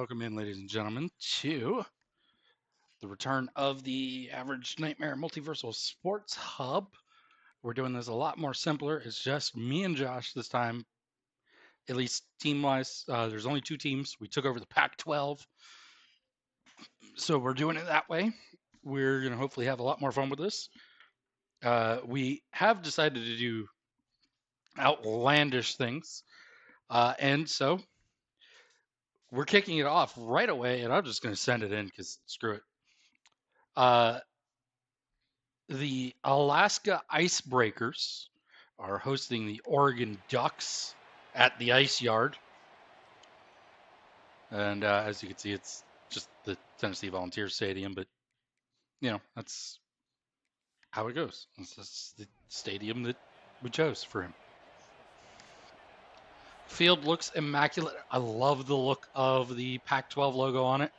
welcome in, ladies and gentlemen, to the return of the Average Nightmare Multiversal Sports Hub. We're doing this a lot more simpler. It's just me and Josh this time, at least team-wise. There's only two teams. We took over the Pac-12, so we're doing it that way. We're going to hopefully have a lot more fun with this. We have decided to do outlandish things, and so we're kicking it off right away, and I'm just going to send it in because screw it. The Alaska Icebreakers are hosting the Oregon Ducks at the Ice Yard. And as you can see, it's just the Tennessee Volunteers Stadium, but, that's how it goes. It's the stadium that we chose for him. Field looks immaculate. I love the look of the Pac-12 logo on it.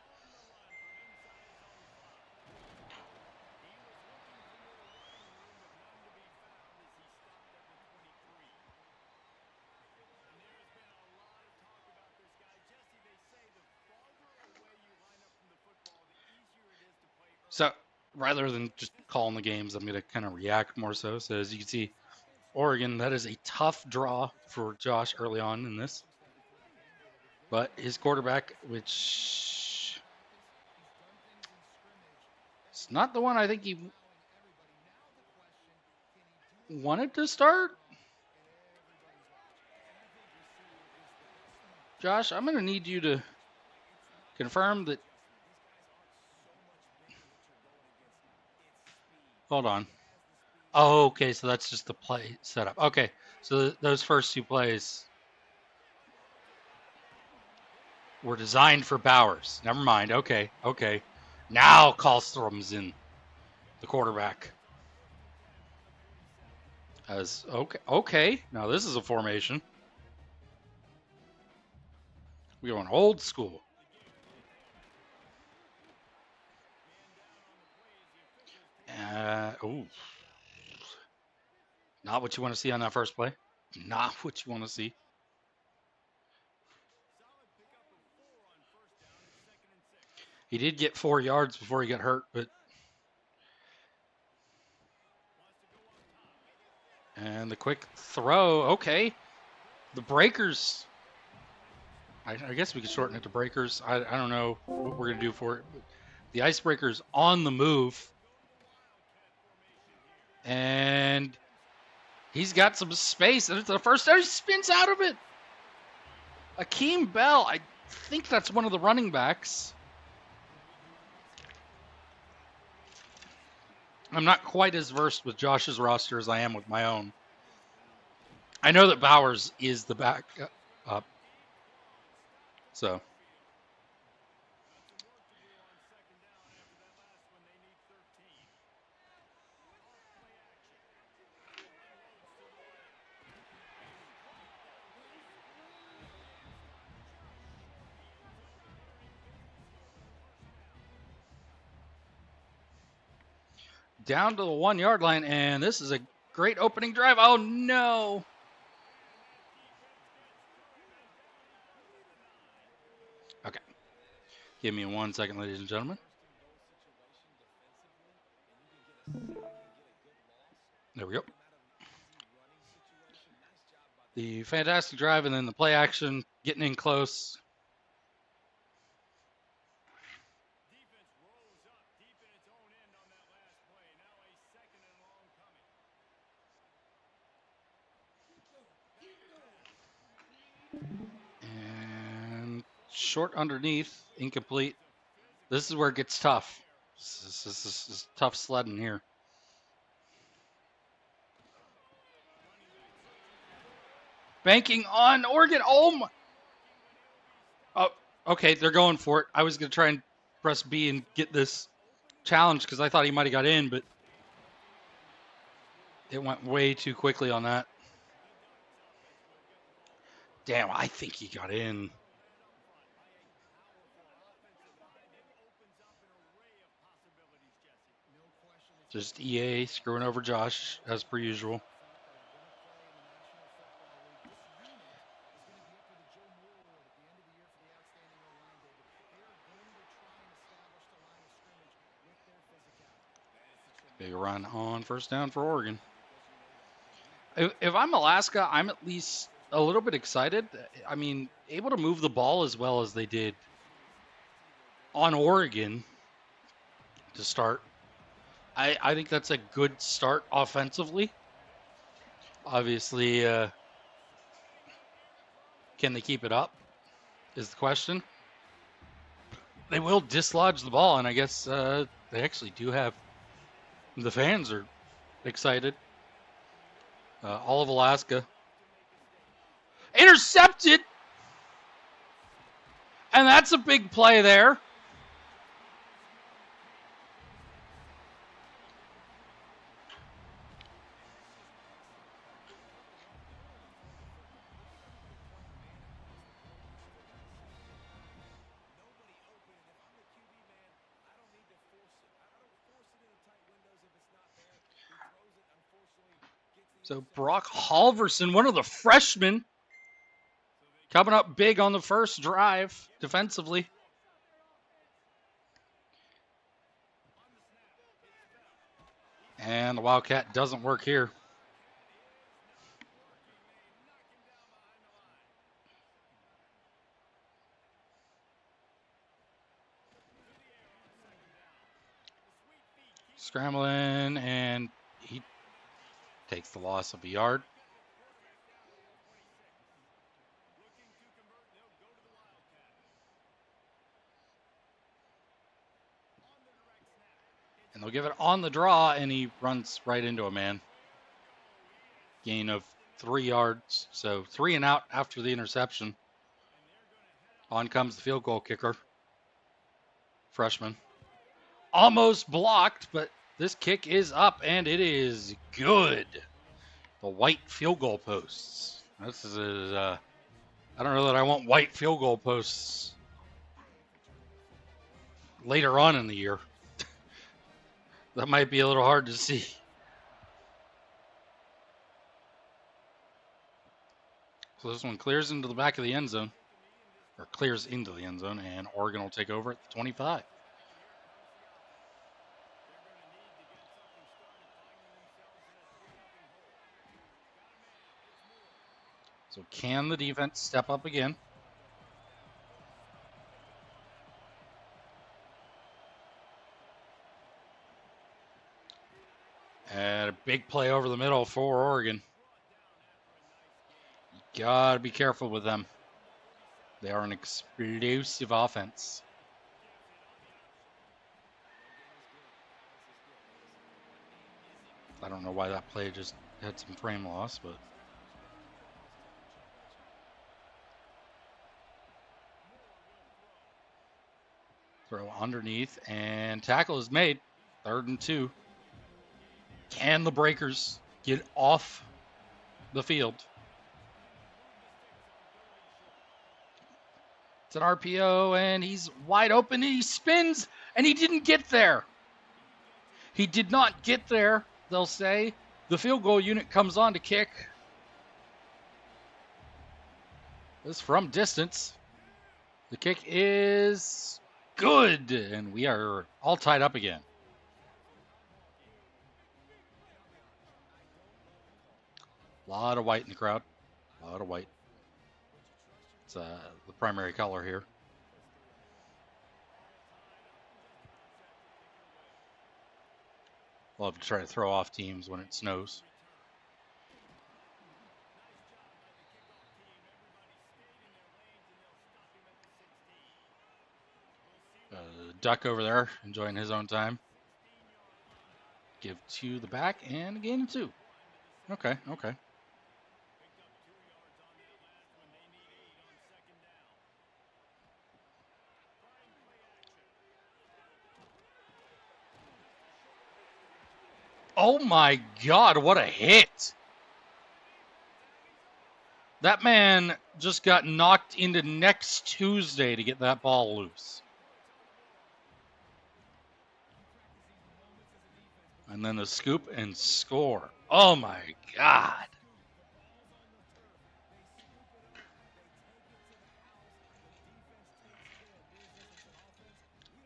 So rather than just calling the games, I'm going to kind of react more so. So as you can see, Oregon, that is a tough draw for Josh early on in this. But his quarterback, which is not the one I think he wanted to start. Josh, I'm going to need you to confirm that. Hold on. Oh, okay, so that's just the play setup. Okay, so those first two plays were designed for Bowers. Never mind. Okay. Now Kallstrom's in, the quarterback. As okay. Now this is a formation. We're going old school. Ooh. Not what you want to see on that first play. Not what you want to see. He did get 4 yards before he got hurt, but. And the quick throw. Okay. The breakers. I guess we could shorten it to breakers. I don't know what we're going to do for it. The icebreaker's on the move. And he's got some space. And it's the first time he spins out of it. Akeem Bell, I think that's one of the running backs. I'm not quite as versed with Josh's roster as I am with my own. I know that Bowers is the back up. So. Down to the 1 yard line, and this is a great opening drive. Oh, no. Okay. Give me 1 second, ladies and gentlemen. There we go. The fantastic drive and then the play action, getting in close. And short underneath, incomplete. This is where it gets tough. This is tough sledding here. Banking on Oregon. Oh, my. Oh, okay, they're going for it. I was going to try and press B and get this challenge because I thought he might have got in, but it went way too quickly on that. Damn, I think he got in. Just EA screwing over Josh, as per usual. Big run on first down for Oregon. If I'm Alaska, I'm at least a little bit excited. I mean, able to move the ball as well as they did on Oregon to start. I think that's a good start offensively. Obviously, can they keep it up is the question. They will dislodge the ball, and I guess they actually do have the fans are excited. All of Alaska. Intercepted! And that's a big play there. So Brock Halverson, one of the freshmen, coming up big on the first drive defensively. And the Wildcat doesn't work here. Scrambling, and he takes the loss of a yard. And they'll give it on the draw, and he runs right into a man. Gain of 3 yards. So 3 and out after the interception. On comes the field goal kicker. Freshman. Almost blocked, but this kick is up, and it is good. The white field goal posts. This is, I don't know that I want white field goal posts later on in the year. That might be a little hard to see. So this one clears into the back of the end zone, or clears into the end zone, and Oregon will take over at the 25. So can the defense step up again? And a big play over the middle for Oregon. You gotta be careful with them. They are an explosive offense. I don't know why that play just had some frame loss, but throw underneath, and tackle is made. 3rd and 2. Can the Breakers get off the field? It's an RPO, and he's wide open, and he spins, and he didn't get there. He did not get there, they'll say. The field goal unit comes on to kick. This from distance. The kick is good, and we are all tied up again. A lot of white in the crowd. A lot of white. It's the primary color here. Love to try to throw off teams when it snows. Duck over there, enjoying his own time. Give to the back, and a gain of 2. Okay. Oh my God, what a hit. That man just got knocked into next Tuesday to get that ball loose. And then the scoop and score. Oh my God.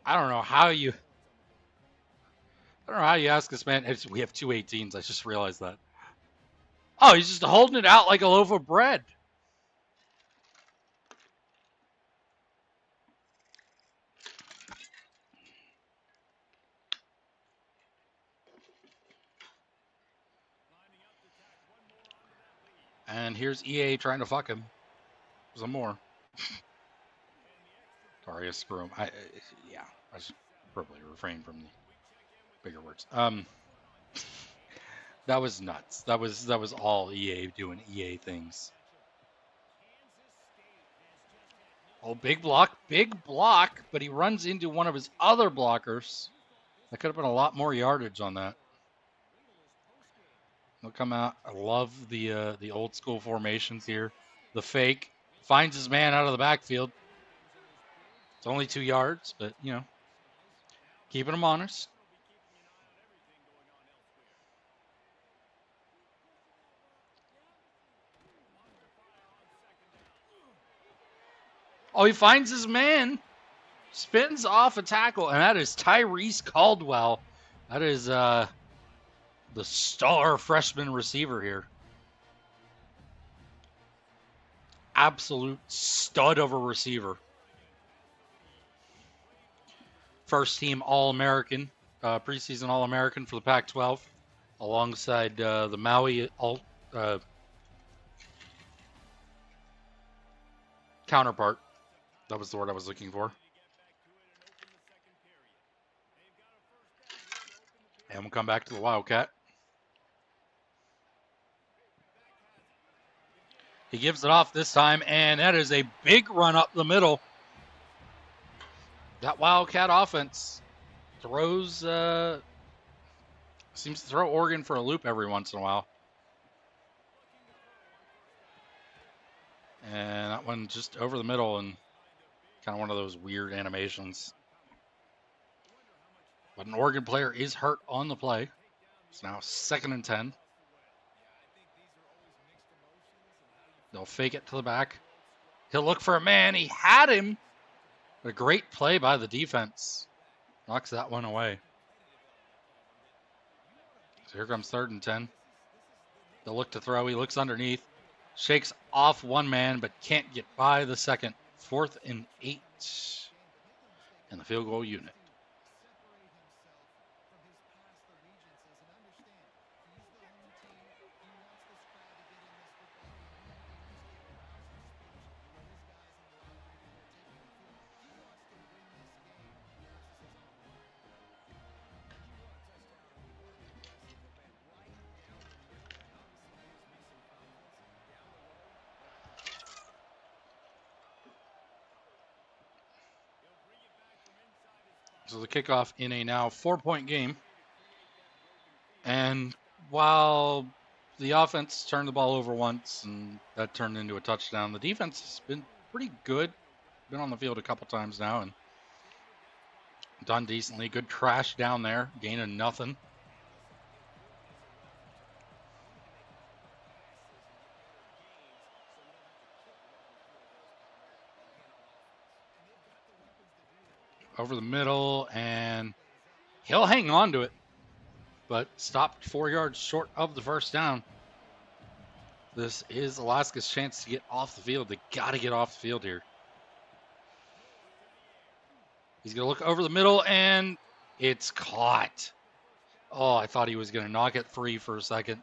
I don't know how you I don't know how you ask this man. We have two 18s. I just realized that. Oh, he's just holding it out like a loaf of bread. And here's EA trying to fuck him. Some more. Darius, screw him. Yeah, I should probably refrain from the bigger words. That was nuts. That was all EA doing EA things. Oh, big block, but he runs into one of his other blockers. That could have been a lot more yardage on that. He'll come out. I love the old school formations here. The fake finds his man out of the backfield. It's only 2 yards, but you know, keeping him honest. Oh, he finds his man, spins off a tackle, and that is Tyrese Caldwell. That is the star freshman receiver here. Absolute stud of a receiver. First team All-American, preseason All-American for the Pac-12, alongside the Maui counterpart. That was the word I was looking for. And we'll come back to the Wildcat. He gives it off this time, and that is a big run up the middle. That Wildcat offense throws, seems to throw Oregon for a loop every once in a while. And that one just over the middle and kind of one of those weird animations. But an Oregon player is hurt on the play. It's now 2nd and 10. They'll fake it to the back. He'll look for a man. He had him. A great play by the defense. Knocks that one away. So here comes 3rd and 10. They'll look to throw. He looks underneath. Shakes off one man, but can't get by the second. 4th and 8. And the field goal unit. So the kickoff in a now 4-point game. And while the offense turned the ball over once and that turned into a touchdown, the defense has been pretty good. Been on the field a couple times now and done decently. Good crash down there, gaining nothing. Over the middle, and he'll hang on to it, but stopped 4 yards short of the first down. This is Alaska's chance to get off the field. They got to get off the field here. He's going to look over the middle, and it's caught. Oh, I thought he was going to knock it free for a second.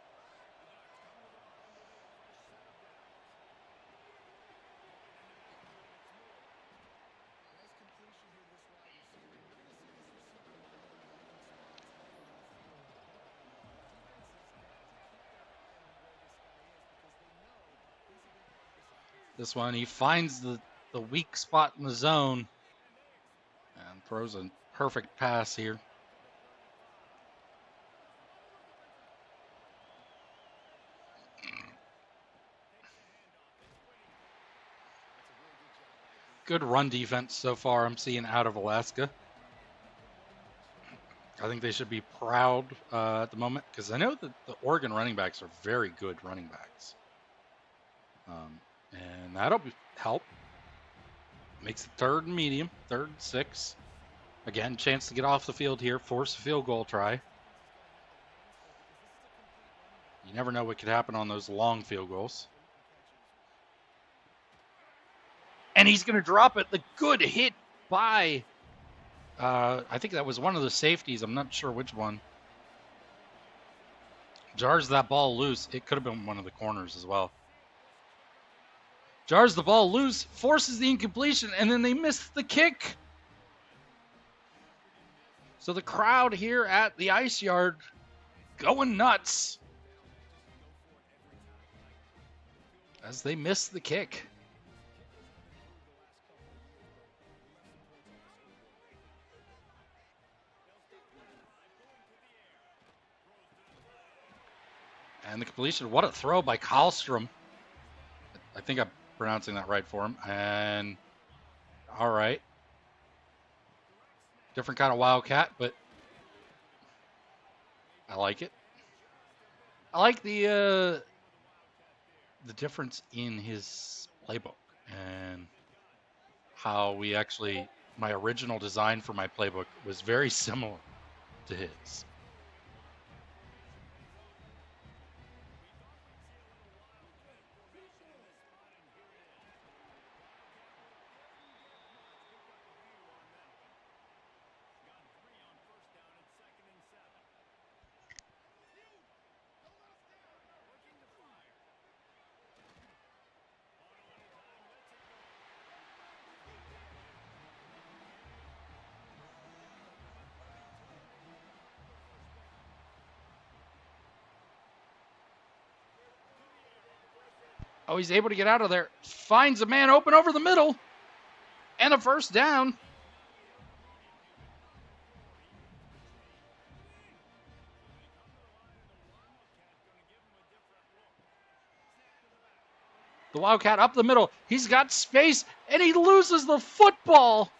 This one, he finds the weak spot in the zone and throws a perfect pass here. Good run defense so far I'm seeing out of Alaska. I think they should be proud at the moment because I know that the Oregon running backs are very good running backs. And that'll help. Makes it 3rd and medium, 3rd and 6. Again, chance to get off the field here, force a field goal try. You never know what could happen on those long field goals. And he's going to drop it. The good hit by, I think that was one of the safeties. I'm not sure which one. Jars that ball loose. It could have been one of the corners as well. Jars the ball loose, forces the incompletion, and then they miss the kick. So the crowd here at the Ice Yard going nuts as they miss the kick. And the completion, what a throw by Karlstrom. I think I'm pronouncing that right for him. And all right. Different kind of Wildcat, but I like it. I like the difference in his playbook and how we actually, my original design for my playbook was very similar to his. Oh, he's able to get out of there. Finds a man open over the middle. And a first down. The Wildcat up the middle. He's got space, and he loses the football.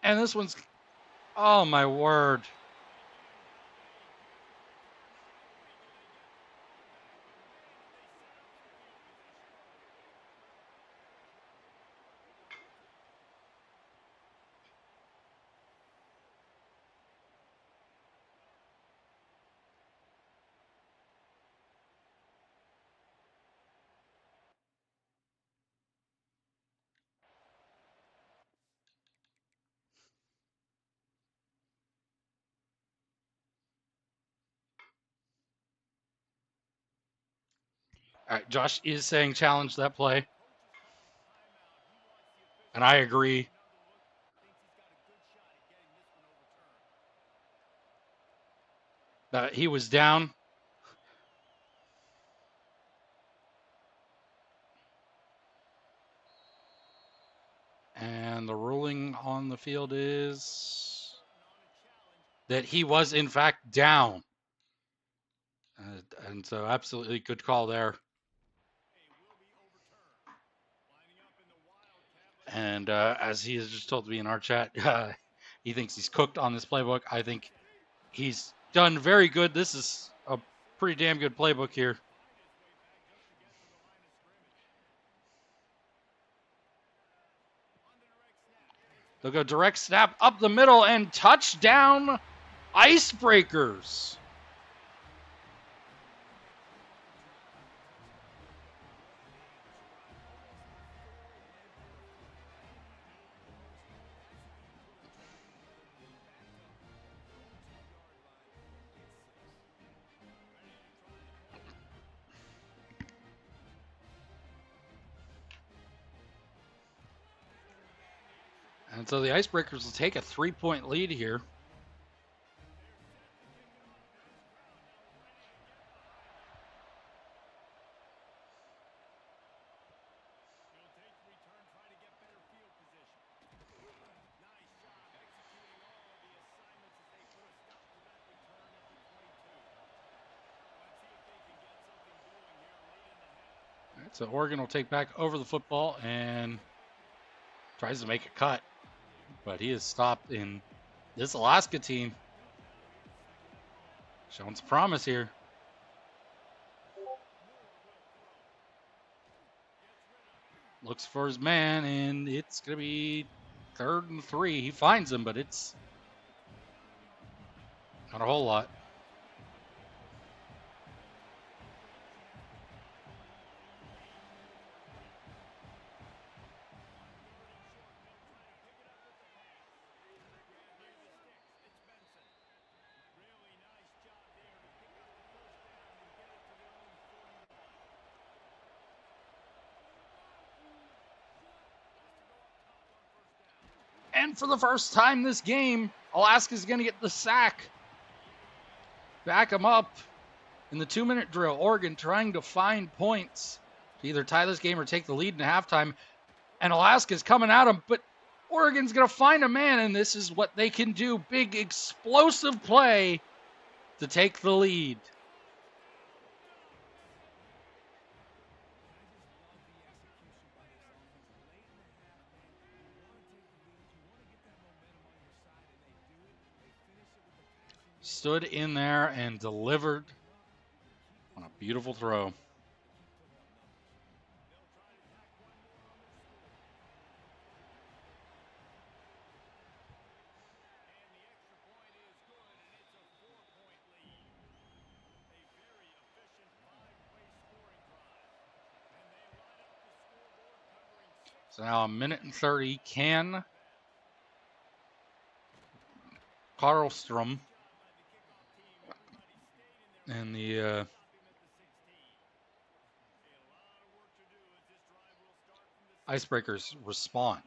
And this one's, oh my word. All right, Josh is saying challenge that play. And I agree. He was down. And the ruling on the field is that he was, in fact, down. And so absolutely good call there. And as he has just told me in our chat, he thinks he's cooked on this playbook. I think he's done very good. This is a pretty damn good playbook here. They'll go direct snap up the middle and touchdown, Icebreakers. And so the Icebreakers will take a 3-point lead here. All right, so Oregon will take back over the football and tries to make a cut. But he is stopped in this Alaska team. Showing some promise here. Looks for his man, and it's going to be 3rd and 3. He finds him, but it's Not a whole lot. And for the first time this game, Alaska's going to get the sack. Back them up in the 2-minute drill. Oregon trying to find points to either tie this game or take the lead in halftime. And Alaska's coming at them, but Oregon's going to find a man, and this is what they can do. Big, explosive play to take the lead. Stood in there and delivered on a beautiful throw. So now 1:30. Can Karlstrom and the Icebreakers respond?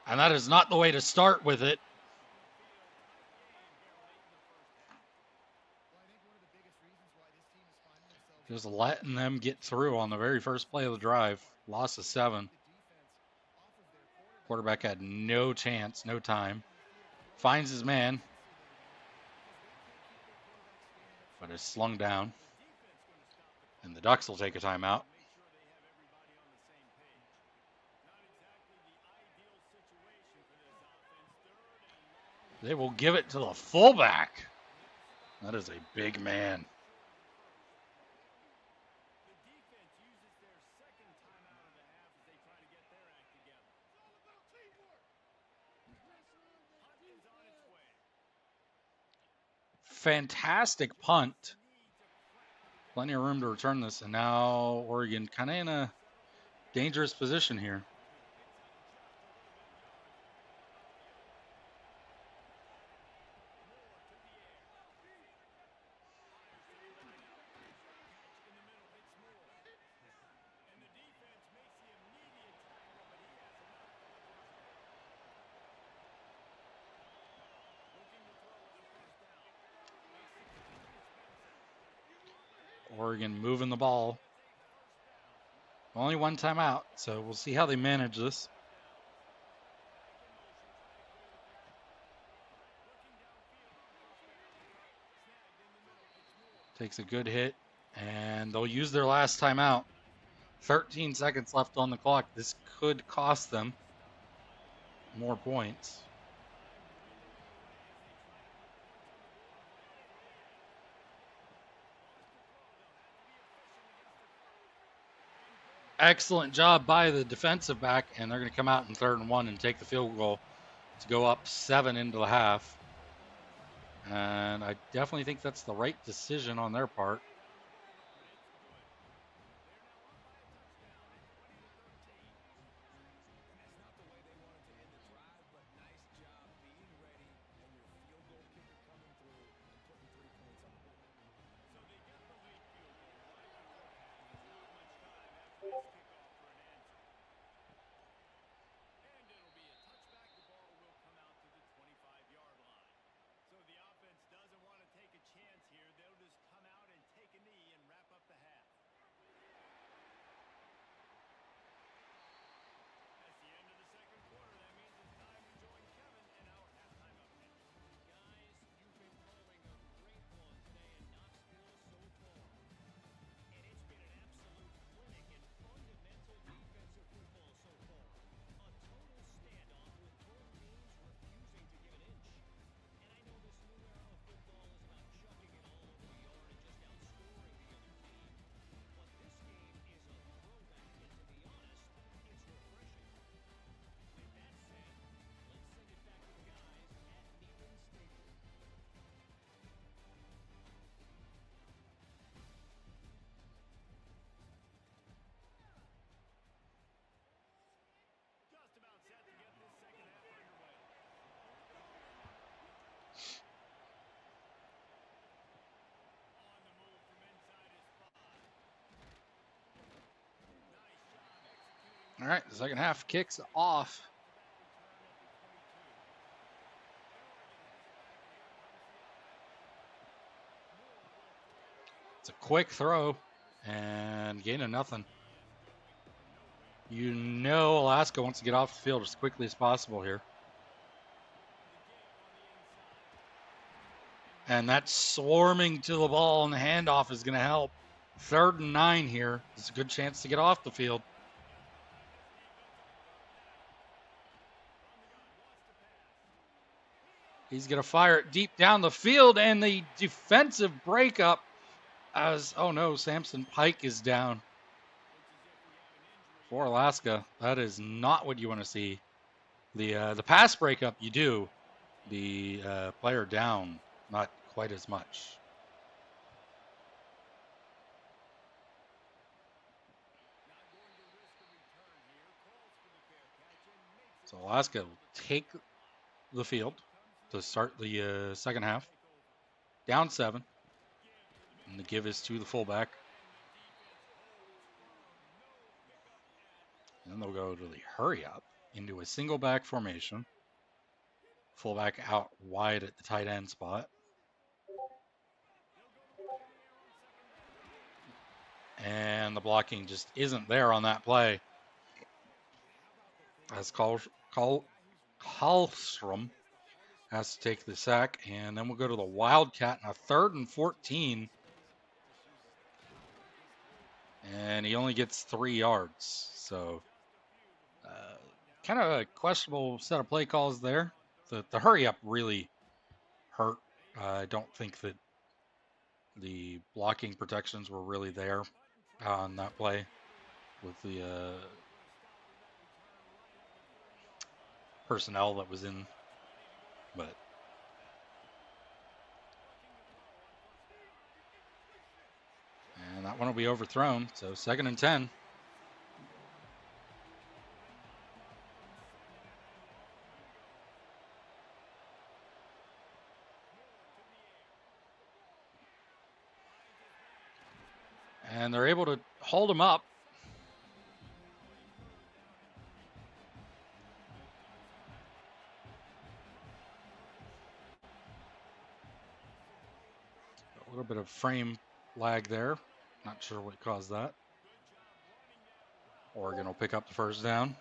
And that is not the way to start with it. Just letting them get through on the very first play of the drive. Loss of 7. Quarterback had no chance, no time. Finds his man, but is slung down. And the Ducks will take a timeout. They will give it to the fullback. That is a big man. Fantastic punt. Plenty of room to return this, and now Oregon kind of in a dangerous position here. Oregon moving the ball. Only one timeout, so we'll see how they manage this. Takes a good hit, and they'll use their last timeout. 13 seconds left on the clock. This could cost them more points. Excellent job by the defensive back, and they're going to come out in 3rd and 1 and take the field goal to go up 7 into the half. And I definitely think that's the right decision on their part. All right, the second half kicks off. It's a quick throw and gain of nothing. You know Alaska wants to get off the field as quickly as possible here. And that swarming to the ball and the handoff is going to help. 3rd and 9 here. It's a good chance to get off the field. He's going to fire it deep down the field, and the defensive breakup as, oh no, Samson Pike is down. For Alaska, that is not what you want to see. The pass breakup, you do. The player down, not quite as much. So Alaska will take the field to start the second half. Down 7. And the give is to the fullback. And then they'll go to the hurry up into a single back formation. Fullback out wide at the tight end spot. And the blocking just isn't there on that play. As Karlstrom has to take the sack, and then we'll go to the Wildcat in a 3rd and 14. And he only gets 3 yards. So kind of a questionable set of play calls there. The hurry up really hurt. I don't think that the blocking protections were really there on that play with the personnel that was in, but and that one will be overthrown. So 2nd and 10. And they're able to hold him up. A little bit of frame lag there. Not sure what caused that. Oregon will pick up the first down.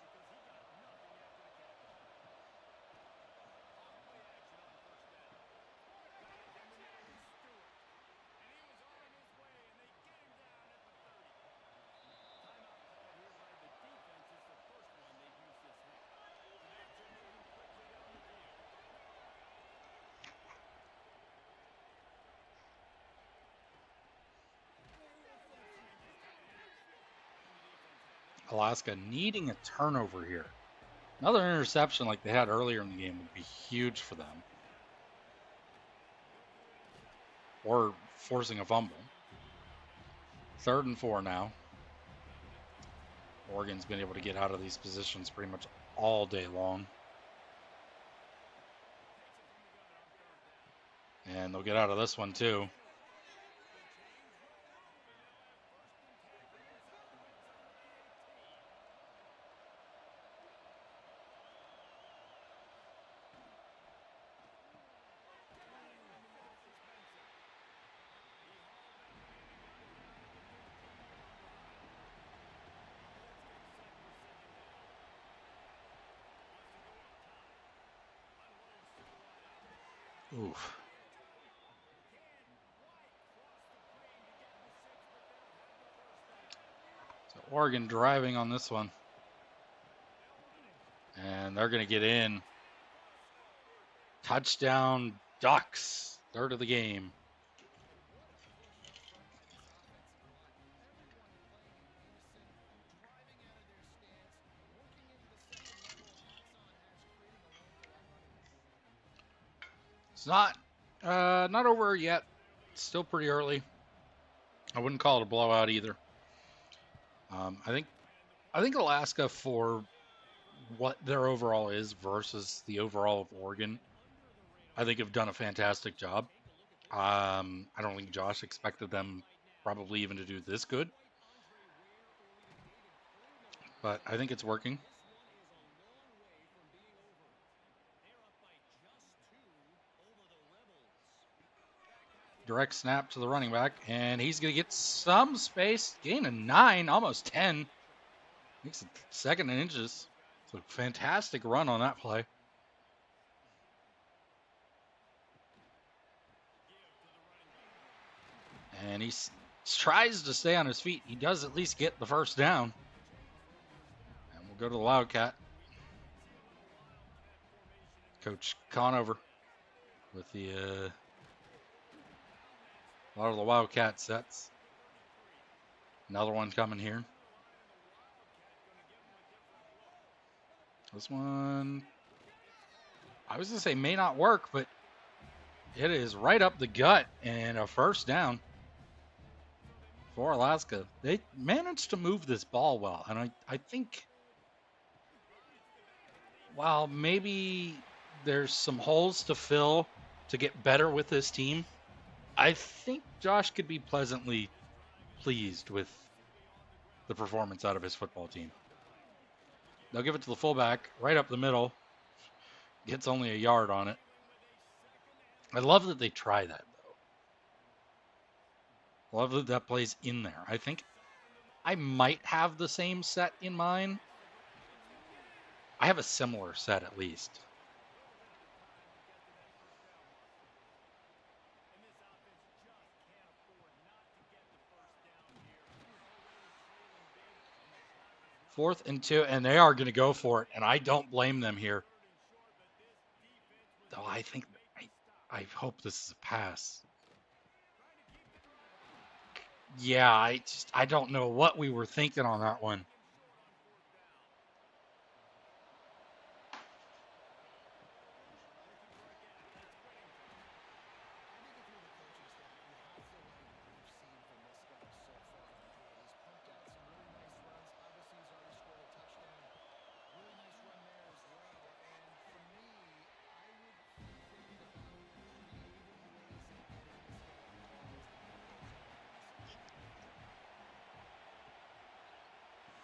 Alaska needing a turnover here. Another interception like they had earlier in the game would be huge for them. Or forcing a fumble. 3rd and 4 now. Oregon's been able to get out of these positions pretty much all day long. And they'll get out of this one too. Oof. So Oregon driving on this one. And they're going to get in. Touchdown Ducks. 3rd of the game. It's not over yet. It's still pretty early. I wouldn't call it a blowout either. I think Alaska, for what their overall is versus the overall of Oregon, I think have done a fantastic job. I don't think Josh expected them probably even to do this good. but I think it's working. Direct snap to the running back, and he's going to get some space. Gain of 9, almost 10. Makes it 2nd and inches. It's a fantastic run on that play. And he tries to stay on his feet. He does at least get the first down. And we'll go to the Wildcat. Coach Conover with a lot of the Wildcat sets. Another one coming here. This one, I was going to say may not work, but it is right up the gut and a first down for Alaska. They managed to move this ball well. And I think, while maybe there's some holes to fill to get better with this team, I think Josh could be pleasantly pleased with the performance out of his football team. They'll give it to the fullback right up the middle. Gets only a yard on it. I love that they try that, though. I love that that plays in there. I think I might have the same set in mind. I have a similar set, at least. Fourth and 2, and they are going to go for it, and I don't blame them here. Though I think, I hope this is a pass. Yeah, I don't know what we were thinking on that one.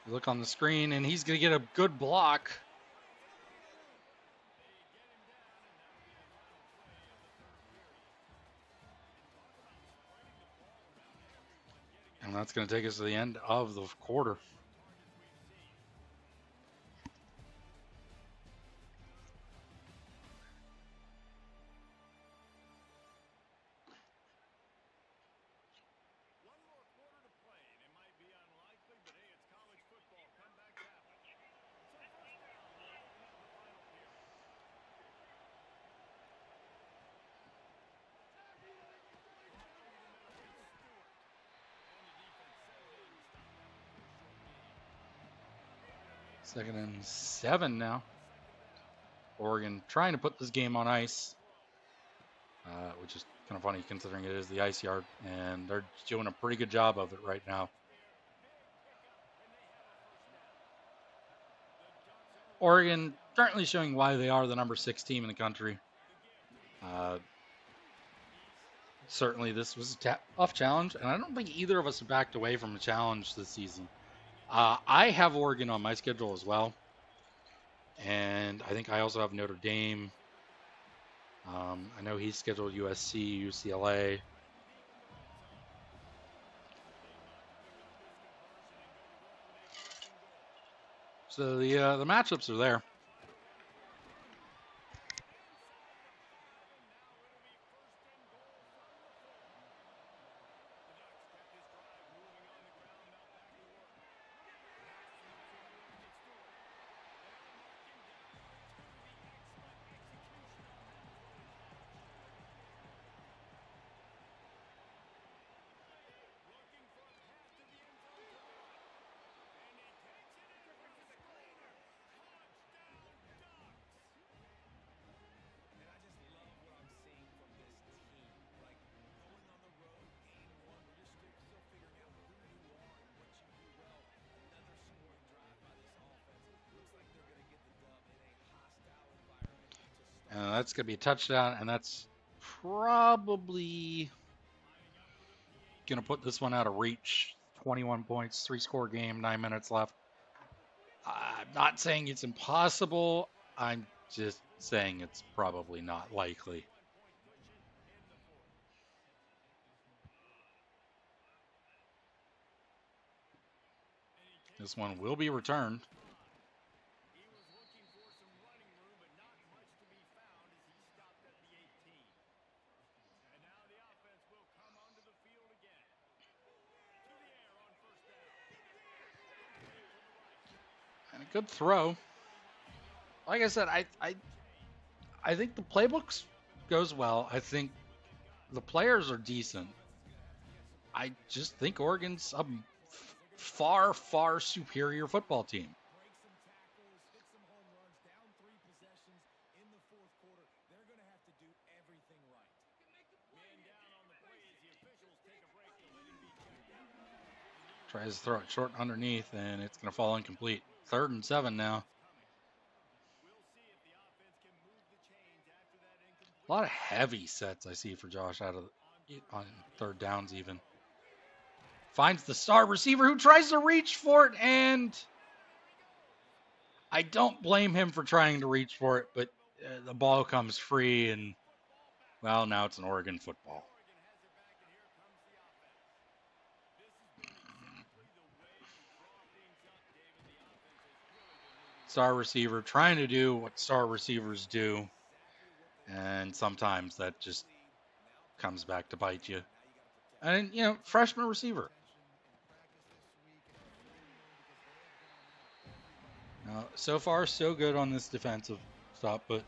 You look on the screen, and he's going to get a good block. And that's going to take us to the end of the quarter. Second and 7 now. Oregon trying to put this game on ice, which is kind of funny considering it is the ice yard, and they're doing a pretty good job of it right now. Oregon currently showing why they are the number 6 team in the country. Certainly this was a tough challenge, and I don't think either of us have backed away from a challenge this season. I have Oregon on my schedule as well, and I think I also have Notre Dame. I know he's scheduled USC, UCLA. So the matchups are there. And that's going to be a touchdown, and that's probably going to put this one out of reach. 21 points, 3-score game, 9 minutes left. I'm not saying it's impossible. I'm just saying it's probably not likely. This one will be returned. And a good throw. Like I said, I think the playbooks goes well. I think the players are decent. I just think Oregon's a far, far superior football team. Tries to throw it short underneath, and it's going to fall incomplete. 3rd and 7 now. A lot of heavy sets I see for Josh out of on 3rd downs even. Finds the star receiver who tries to reach for it, and I don't blame him for trying to reach for it, but the ball comes free, and, well, now it's an Oregon football. Star receiver trying to do what star receivers do, and sometimes that just comes back to bite you. And, freshman receiver. So far, so good on this defensive stop, but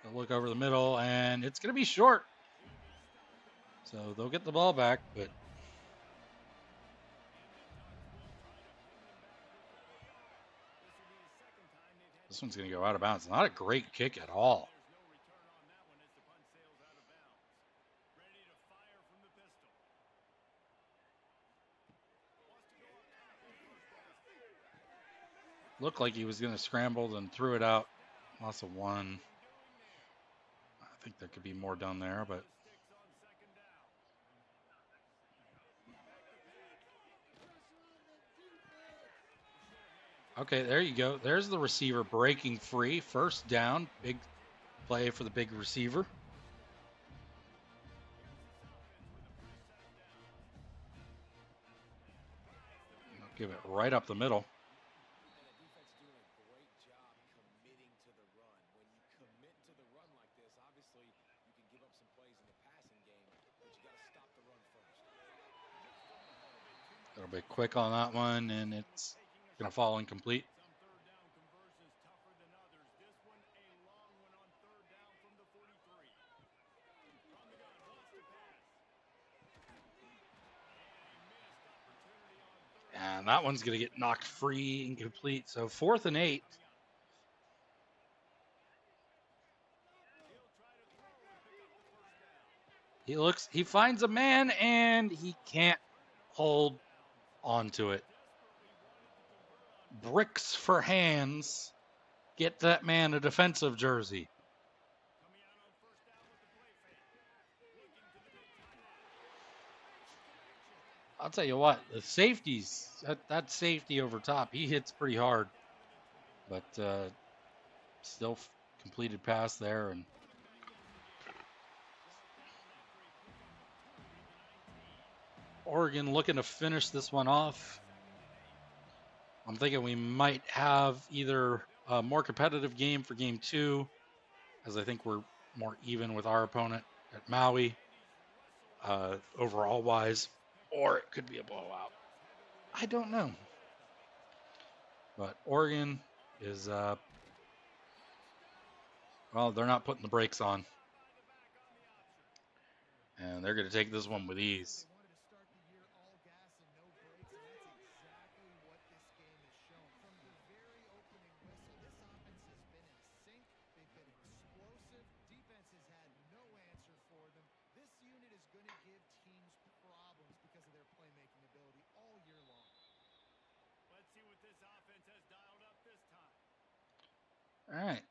they'll look over the middle, and it's going to be short. So they'll get the ball back, but this one's going to go out of bounds. Not a great kick at all. Looked like he was going to scramble and threw it out. Loss of 1. I think there could be more done there, but okay, there you go. There's the receiver breaking free. 1st down. Big play for the big receiver. Give it right up the middle. It'll be quick on that one, and it's going to fall incomplete. And that one's going to get knocked free, incomplete. So 4th and 8. He finds a man, and he can't hold onto it. Bricks for hands. Get that man a defensive jersey. I'll tell you what, the safeties, that safety over top, he hits pretty hard. But still completed pass there. And Oregon looking to finish this one off. I'm thinking we might have either a more competitive game for game 2, as I think we're more even with our opponent at Maui, overall wise, or it could be a blowout. I don't know. But Oregon is, well, they're not putting the brakes on. And they're going to take this one with ease. All right.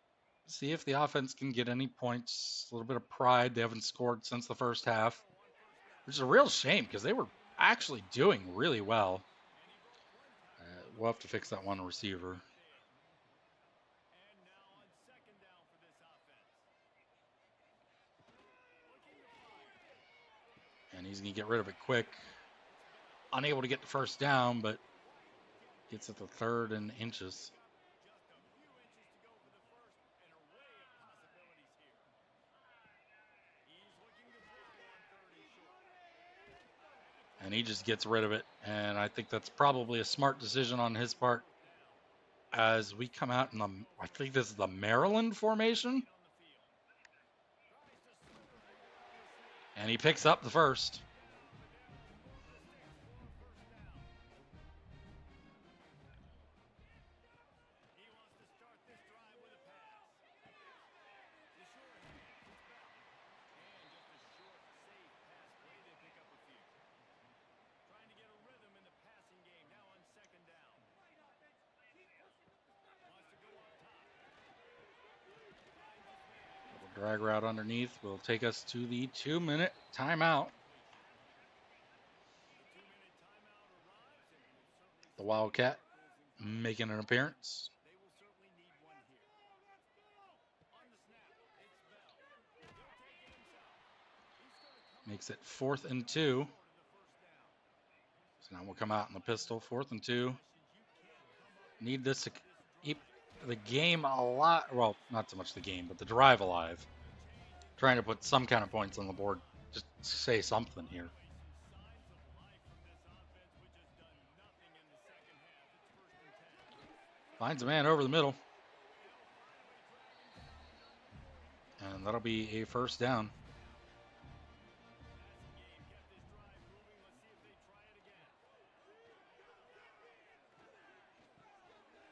See if the offense can get any points. A little bit of pride. They haven't scored since the 1st half. which is a real shame because they were actually doing really well. We'll have to fix that one receiver. And he's going to get rid of it quick. Unable to get the first down, but gets at the 3rd and inches. And he just gets rid of it. And I think that's probably a smart decision on his part. As we come out in the, I think this is the Maryland formation. And he picks up the first. Drag route underneath will take us to the 2-minute timeout. The Wildcat making an appearance. Makes it 4th and 2. So now we'll come out in the pistol, 4th and 2. Need this to keep the game a lot, well, not so much the game, but the drive alive. Trying to put some kind of points on the board. Just say something here. Finds a man over the middle. And that'll be a first down.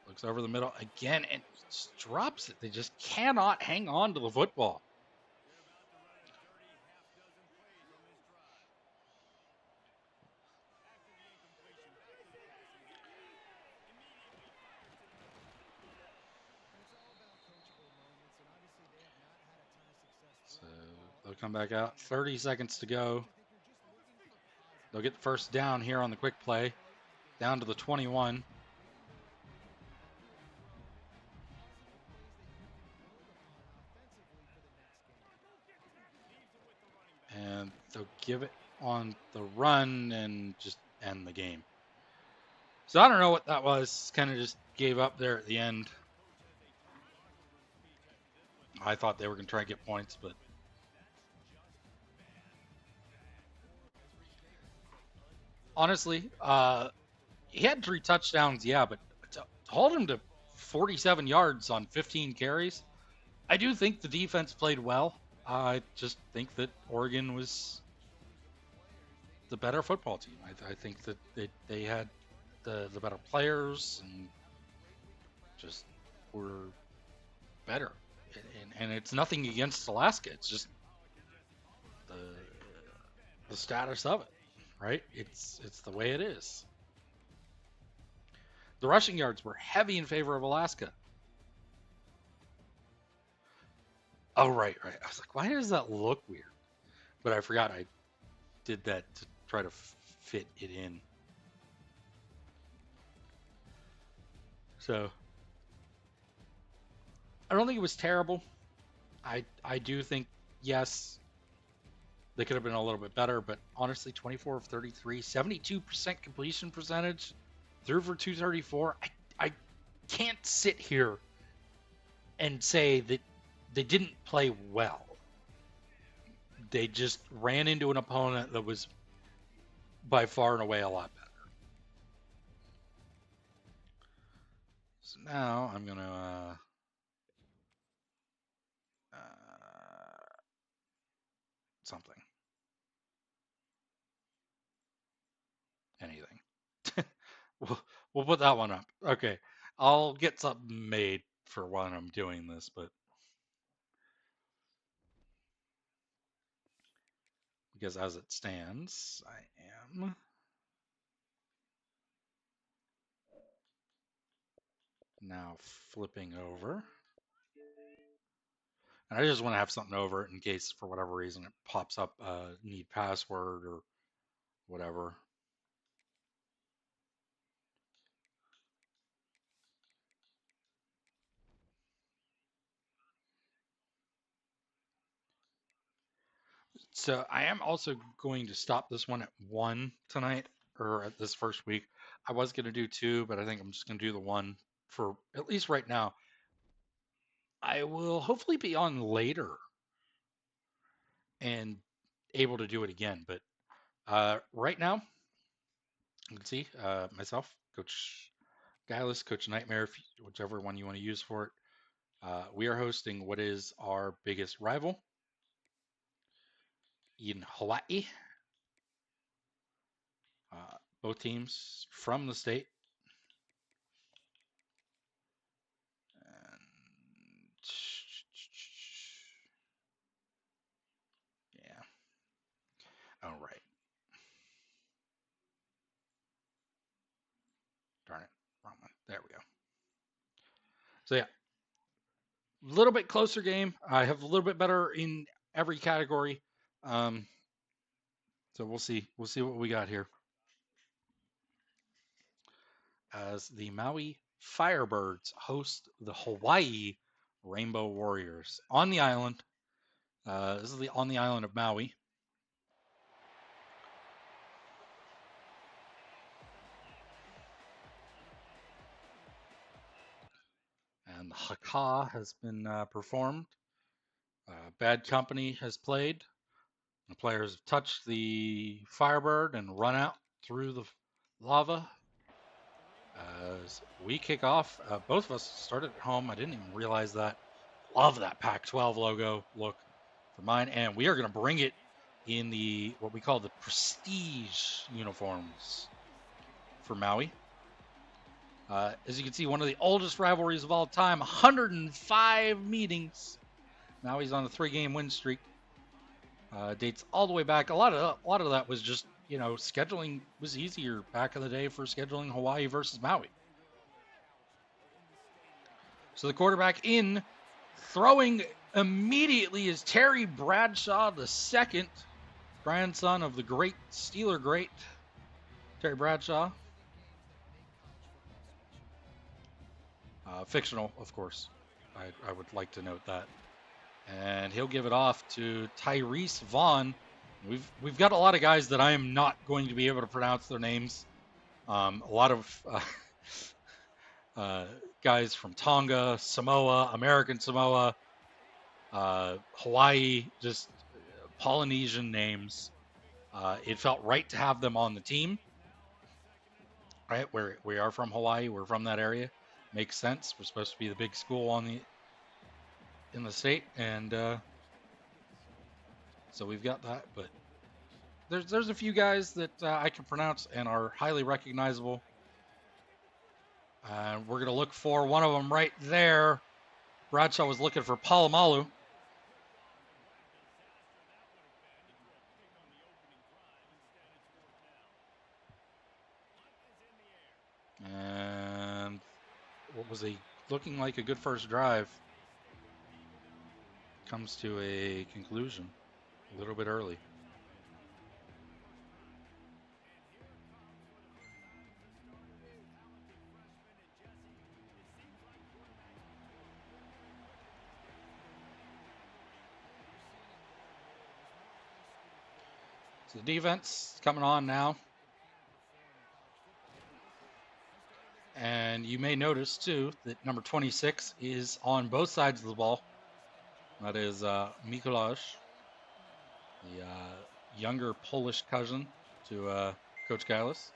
Looks over the middle again and just drops it. They just cannot hang on to the football. So they'll come back out. 30 seconds to go. They'll get the first down here on the quick play. Down to the 21. And they'll give it on the run and just end the game. So I don't know what that was. Kind of just gave up there at the end. I thought they were going to try and get points, but honestly, he had 3 touchdowns, yeah, but to hold him to 47 yards on 15 carries, I do think the defense played well. I just think that Oregon was the better football team. I think that they had the better players and just were better. And it's nothing against Alaska. It's just the status of it, right? It's the way it is. The rushing yards were heavy in favor of Alaska. Oh, right. I was like, why does that look weird? But I forgot I did that to try to fit it in. So I don't think it was terrible. I do think, yes, they could have been a little bit better, but honestly, 24 of 33, 72% completion percentage, threw for 234. I can't sit here and say that they didn't play well. They just ran into an opponent that was by far and away a lot better. So now I'm going to something. Anything. we'll put that one up. Okay. I'll get something made for when I'm doing this, but because as it stands, I am now flipping over. And I just want to have something over it in case, for whatever reason, it pops up need password or whatever. So I am also going to stop this one at 1 tonight, or at this first week. I was going to do 2, but I think I'm just going to do the 1 for at least right now. I will hopefully be on later and able to do it again. But right now, you can see myself, Coach Guileless, Coach Nightmare, whichever one you want to use for it. We are hosting what is our biggest rival in Hawaii. Both teams from the state. And yeah. All right. Darn it. Wrong one. There we go. So yeah, a little bit closer game. I have a little bit better in every category. So we'll see. We'll see what we got here. As the Maui Firebirds host the Hawaii Rainbow Warriors on the island. This is on the island of Maui. And the haka has been performed. Bad Company has played. The players have touched the Firebird and run out through the lava. As we kick off, both of us started at home. I didn't even realize that. Love that Pac-12 logo look for mine. And we are going to bring it in the what we call the prestige uniforms for Maui. As you can see, one of the oldest rivalries of all time, 105 meetings. Maui's on a 3-game win streak. Dates all the way back. A lot of that was just, scheduling was easier back in the day for scheduling Hawaii versus Maui. So the quarterback in, throwing immediately is Terry Bradshaw II, grandson of the great Steeler great Terry Bradshaw. Fictional, of course. I would like to note that. And he'll give it off to Tyrese Vaughn. We've got a lot of guys that I am not going to be able to pronounce their names. A lot of guys from Tonga, Samoa, American Samoa, Hawaii, just Polynesian names. It felt right to have them on the team. Right, we are from Hawaii, we're from that area. Makes sense. We're supposed to be the big school in the state, and so we've got that. But there's a few guys that I can pronounce and are highly recognizable. We're gonna look for one of them right there. Bradshaw was looking for Palomalu. And what was looking like a good first drive comes to a conclusion a little bit early. So the defense coming on now. And you may notice, too, that number 26 is on both sides of the ball. That is Mikuláš, the younger Polish cousin to Coach Guileless.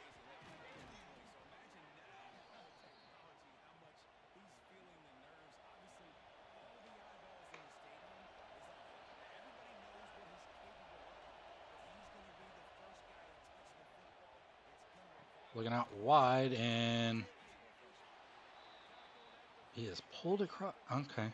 Looking out wide, and he is pulled across. Okay.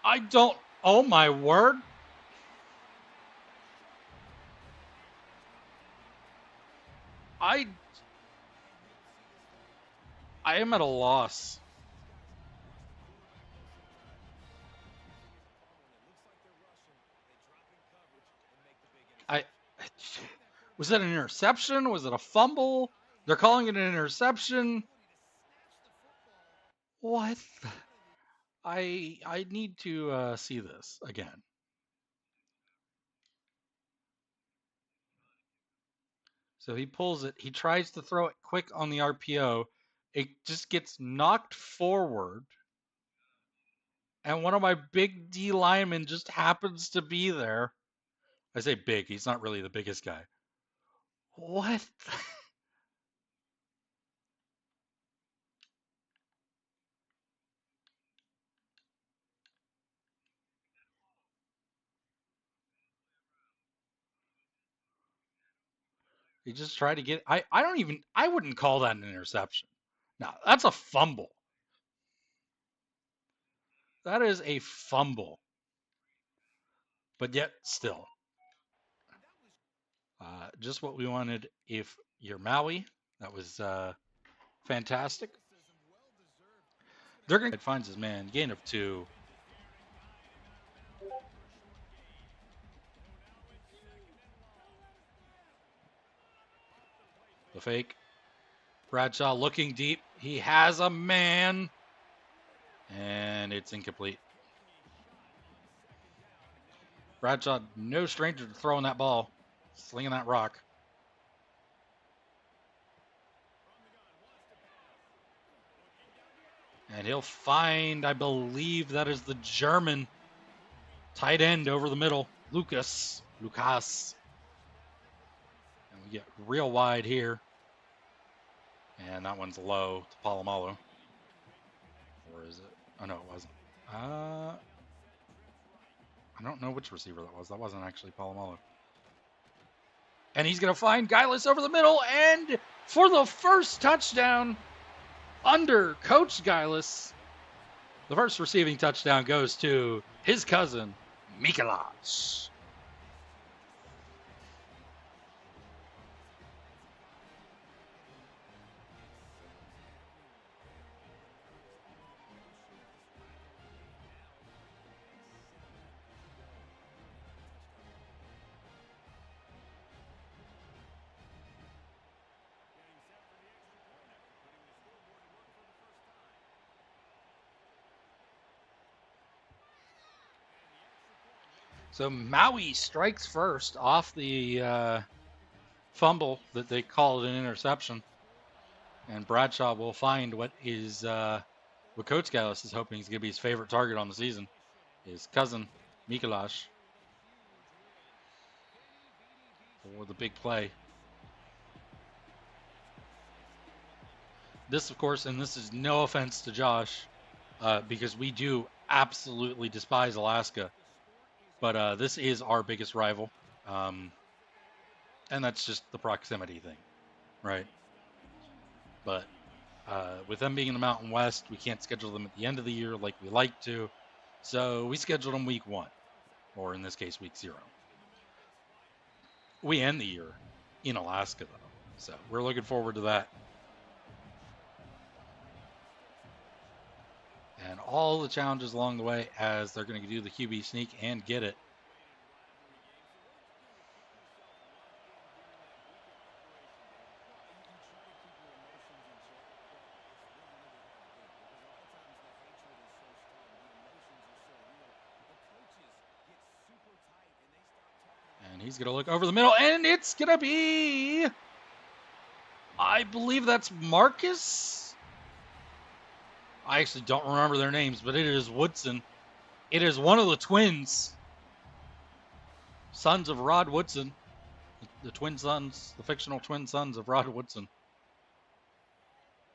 I don't. Oh, my word. I am at a loss. Was it an interception? Was it a fumble? They're calling it an interception. What? I need to see this again. So he pulls it. He tries to throw it quick on the RPO. It just gets knocked forward. And one of my big D linemen just happens to be there. I say big. He's not really the biggest guy. What? He just tried to get. I wouldn't call that an interception. No, that's a fumble. That is a fumble. But yet, still. Just what we wanted if you're Maui. That was fantastic. They're going to finds his man. Gain of 2. The fake. Bradshaw looking deep. He has a man. And it's incomplete. Bradshaw, no stranger to throwing that ball. Slinging that rock. And he'll find, I believe that is the German tight end over the middle. Lucas. And we get real wide here. And that one's low to Polamalu. Or is it? Oh, no, it wasn't. I don't know which receiver that was. That wasn't actually Polamalu. And he's going to find Gillis over the middle. And for the first touchdown under Coach Gillis, the first receiving touchdown goes to his cousin, Mikolas. So Maui strikes first off the fumble that they called an interception. And Bradshaw will find what Coach Gillis is hoping is going to be his favorite target on the season, his cousin, Mikolas, for the big play. This, of course, and this is no offense to Josh, because we do absolutely despise Alaska. But this is our biggest rival. And that's just the proximity thing, right? But with them being in the Mountain West, we can't schedule them at the end of the year like we like to. So we scheduled them week 1, or in this case, week 0. We end the year in Alaska, though. So we're looking forward to that. And all the challenges along the way as they're going to do the QB sneak and get it. And he's going to look over the middle, and it's going to be, I believe that's Marcus. I actually don't remember their names, but it is Woodson. It is one of the twins, sons of Rod Woodson, the twin sons, the fictional twin sons of Rod Woodson.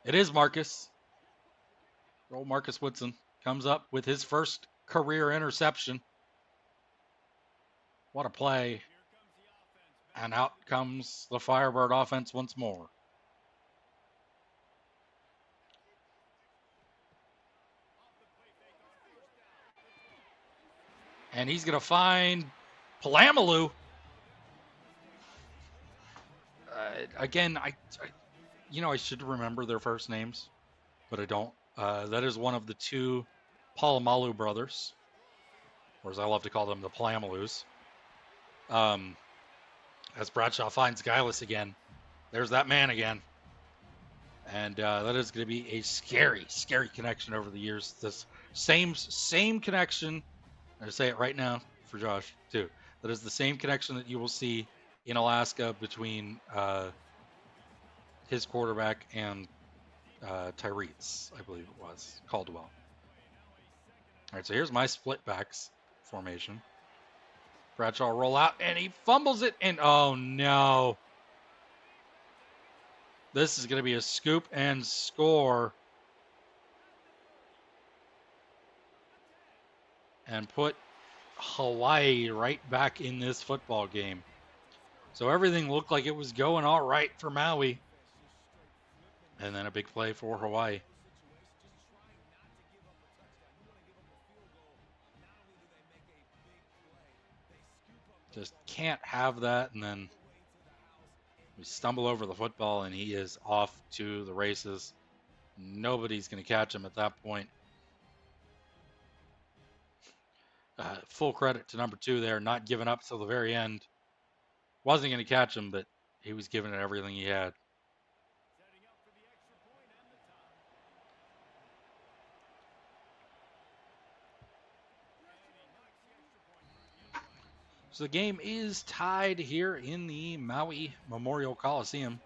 It is Marcus. Old Marcus Woodson comes up with his first career interception. What a play. And out comes the Firebird offense once more. And he's going to find Polamalu. Again, I should remember their first names. but I don't. That is one of the two Palomalu brothers, or as I love to call them, the Palamalus. As Bradshaw finds Gillis again, there's that man again. And that is going to be a scary, scary connection over the years. This same connection. I say it right now for Josh too. That is the same connection that you will see in Alaska between his quarterback and Tyrese, I believe it was Caldwell. All right, so here's my split backs formation. Bradshaw roll out and he fumbles it, and oh no. This is going to be a scoop and score. And put Hawaii right back in this football game. So everything looked like it was going all right for Maui. And then a big play for Hawaii. Just can't have that. And then we stumble over the football and he is off to the races. Nobody's going to catch him at that point. Full credit to number 2 there, not giving up till the very end. Wasn't going to catch him, but he was giving it everything he had. So the game is tied here in the Maui Memorial Coliseum,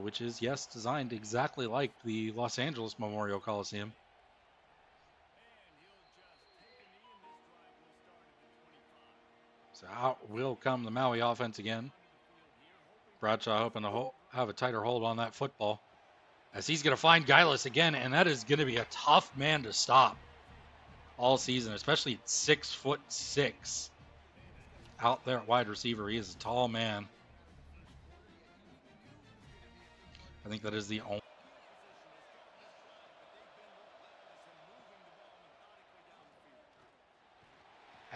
which is, yes, designed exactly like the Los Angeles Memorial Coliseum. So out will come the Maui offense again. Bradshaw hoping to have a tighter hold on that football, as he's going to find Gillis again, and that is going to be a tough man to stop all season, especially at 6'6". Out there at wide receiver, he is a tall man. I think that is the only.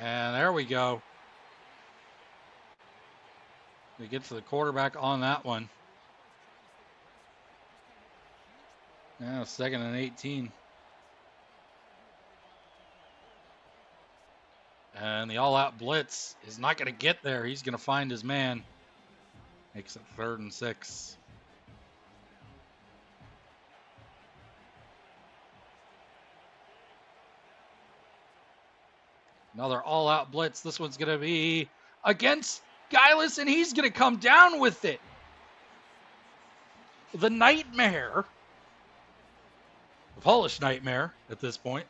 And there we go. We get to the quarterback on that one. Now 2nd and 18. And the all-out blitz is not going to get there. He's going to find his man. Makes it 3rd and 6. Another all-out blitz. This one's going to be against Gillis, and he's going to come down with it. The Nightmare, the Polish Nightmare at this point,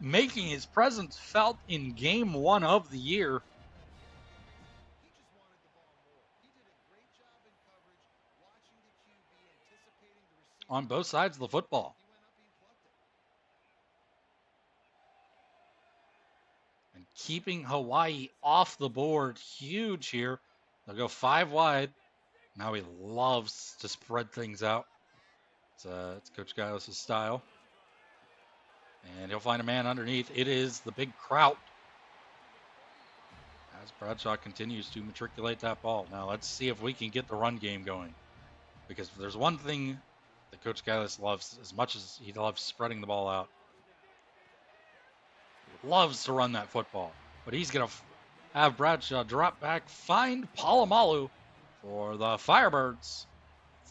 making his presence felt in game 1 of the year. On both sides of the football. And keeping Hawaii off the board, huge here. They'll go 5 wide. Now he loves to spread things out. It's Coach Gillis' style. And he'll find a man underneath. It is the big Kraut. As Bradshaw continues to matriculate that ball. Now let's see if we can get the run game going. Because if there's one thing that Coach Gillis loves, as much as he loves spreading the ball out, he loves to run that football. But he's going to have Bradshaw drop back, find Palomalu for the Firebirds.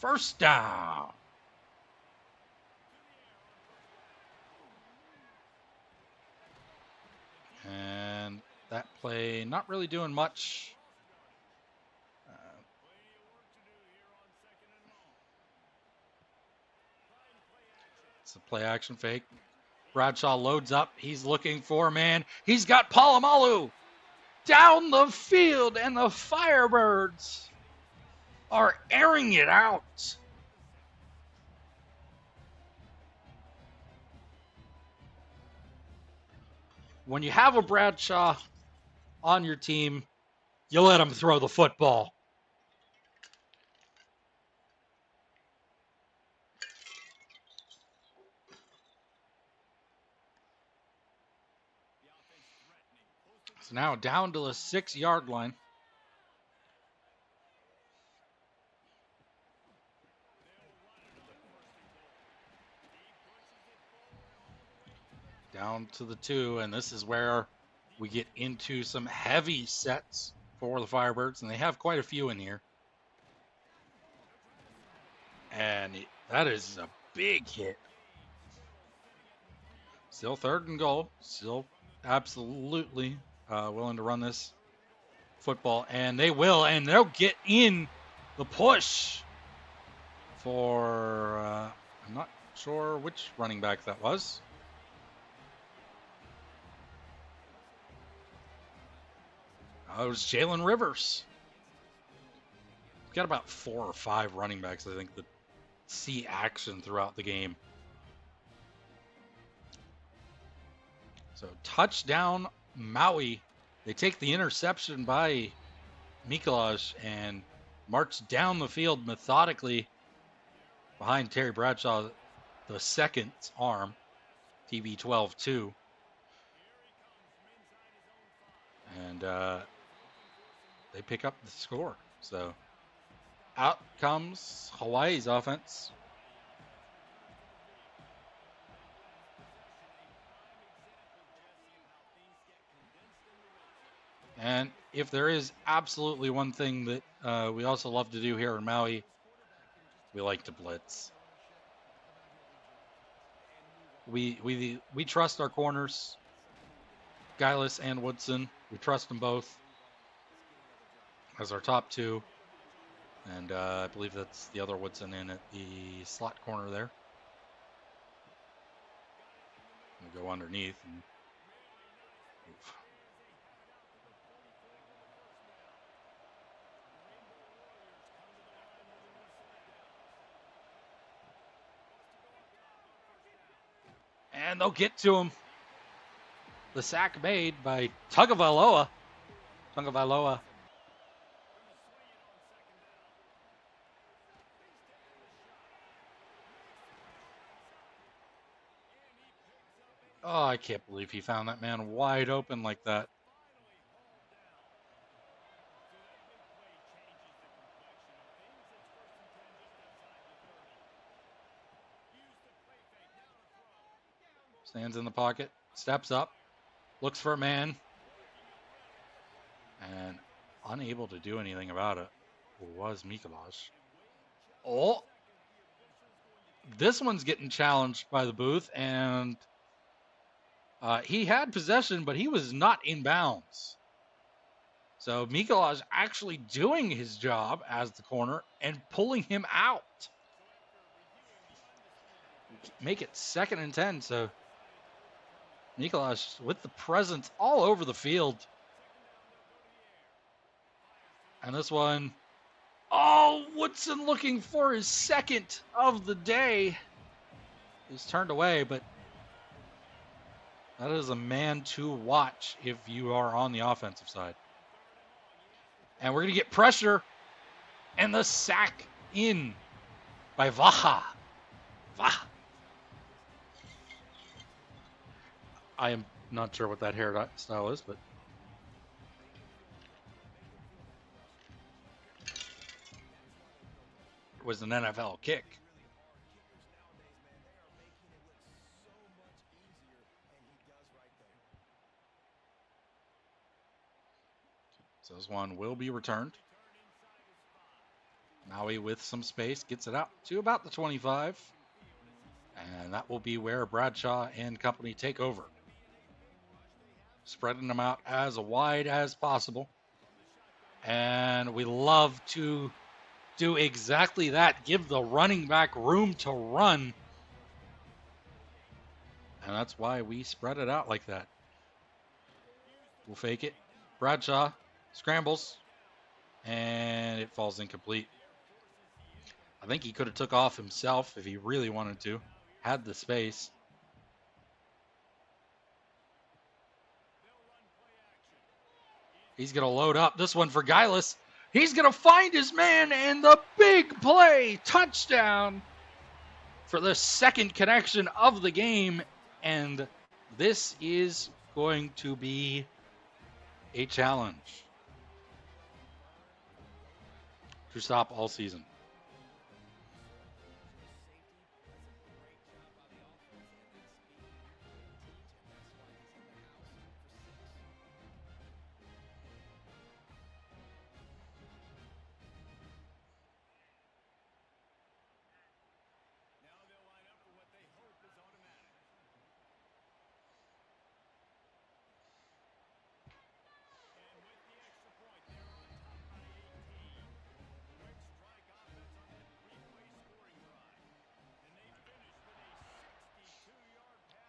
1st down. And that play not really doing much. It's a play action fake. Bradshaw loads up. He's looking for a man. He's got Palomalu down the field, and the Firebirds are airing it out. When you have a Bradshaw on your team, you let him throw the football. So now down to the 6-yard line. down to the 2, and this is where we get into some heavy sets for the Firebirds, and they have quite a few in here. And that is a big hit. Still 3rd and goal. Still absolutely willing to run this football, and they will, and they'll get in the push for I'm not sure which running back that was. It was Jalen Rivers. We've got about 4 or 5 running backs, I think, that see action throughout the game. So touchdown Maui. They take the interception by Mikolaj and march down the field methodically behind Terry Bradshaw, the second arm, TB12-2. And they pick up the score. So out comes Hawaii's offense. And if there is absolutely one thing that we also love to do here in Maui, we like to blitz. We trust our corners, Guylis and Woodson. We trust them both as our top 2. And I believe that's the other Woodson in at the slot corner there. We'll go underneath. And, oof. And they'll get to him. The sack made by Tagovailoa. Tagovailoa. Oh, I can't believe he found that man wide open like that. Stands in the pocket, steps up, looks for a man, and unable to do anything about it was Mikolaj. Oh, this one's getting challenged by the booth, and he had possession, but he was not in bounds. So Mikolaj actually doing his job as the corner and pulling him out. Make it 2nd and 10, so Mikolaj with the presence all over the field. And this one, oh, Woodson looking for his 2nd of the day. He's turned away, but that is a man to watch if you are on the offensive side. And we're going to get pressure, and the sack in by Vaha. Vaha. I am not sure what that hairstyle is, but it was an NFL kick. So this one will be returned. Maui with some space gets it out to about the 25. And that will be where Bradshaw and company take over. Spreading them out as wide as possible. And we love to do exactly that. Give the running back room to run. And that's why we spread it out like that. We'll fake it. Bradshaw scrambles. And it falls incomplete. I think he could have took off himself if he really wanted to. Had the space. He's going to load up this one for Guylis. He's going to find his man, and the big play, touchdown for the 2nd connection of the game. And this is going to be a challenge to stop all season.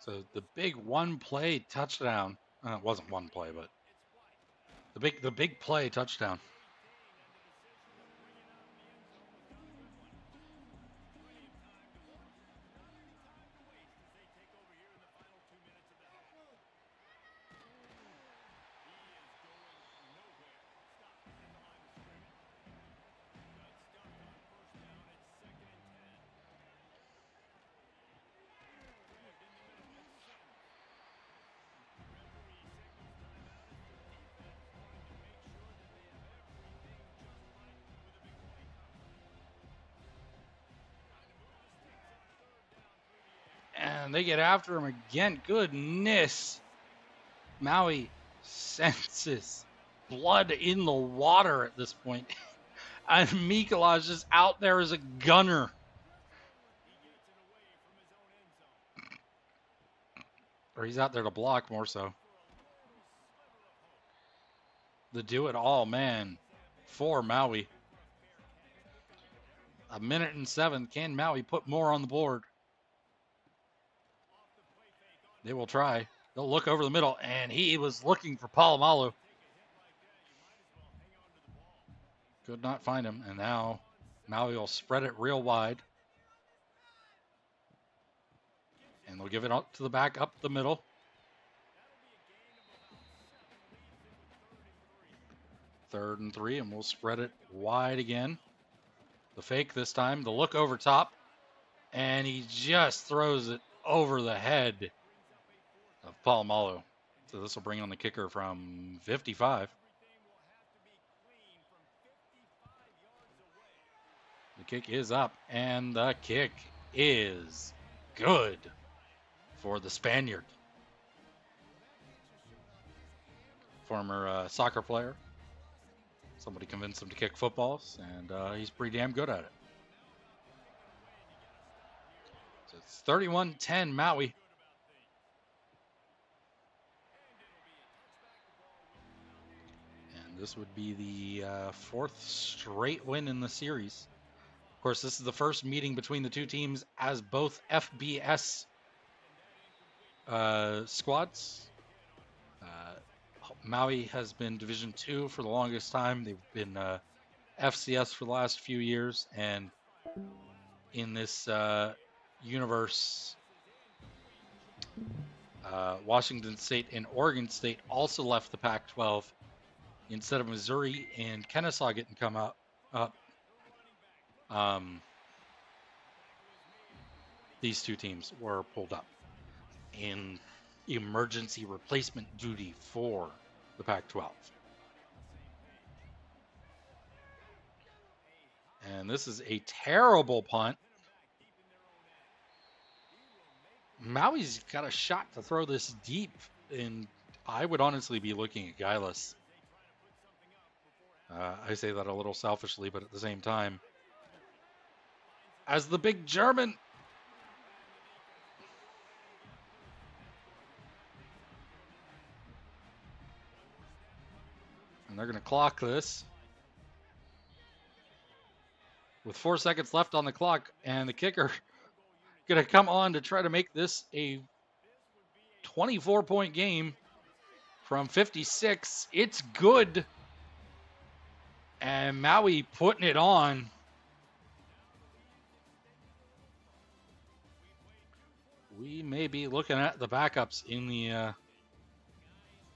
So the big one-play touchdown. It wasn't one play, but the big play touchdown. And they get after him again. Goodness. Maui senses blood in the water at this point. And Mikolaj is out there as a gunner. Or he's out there to block more so. The do-it-all man for Maui. 1:07. Can Maui put more on the board? They will try. They'll look over the middle, and he was looking for Palomalu. Could not find him, and now Maui will spread it real wide. And they'll give it out to the back up the middle. Third and 3, and we'll spread it wide again. The fake this time, the look over top, and he just throws it over the head of Palomalu. So this will bring on the kicker from 55. The kick is up, and the kick is good for the Spaniard. Former soccer player. Somebody convinced him to kick footballs, and he's pretty damn good at it. So it's 31-10 Maui. And this would be the 4th straight win in the series. Of course, this is the first meeting between the two teams as both FBS squads. Maui has been Division II for the longest time. They've been FCS for the last few years, and in this universe, Washington State and Oregon State also left the Pac-12 instead of Missouri and Kennesaw getting come up. These two teams were pulled up in emergency replacement duty for the Pac-12. And this is a terrible punt. Maui's got a shot to throw this deep, and I would honestly be looking at Guileless. I say that a little selfishly, but at the same time, as the big German. And they're going to clock this with 4 seconds left on the clock, and the kicker going to come on to try to make this a 24-point game from 56. It's good. And Maui putting it on. We may be looking at the backups in the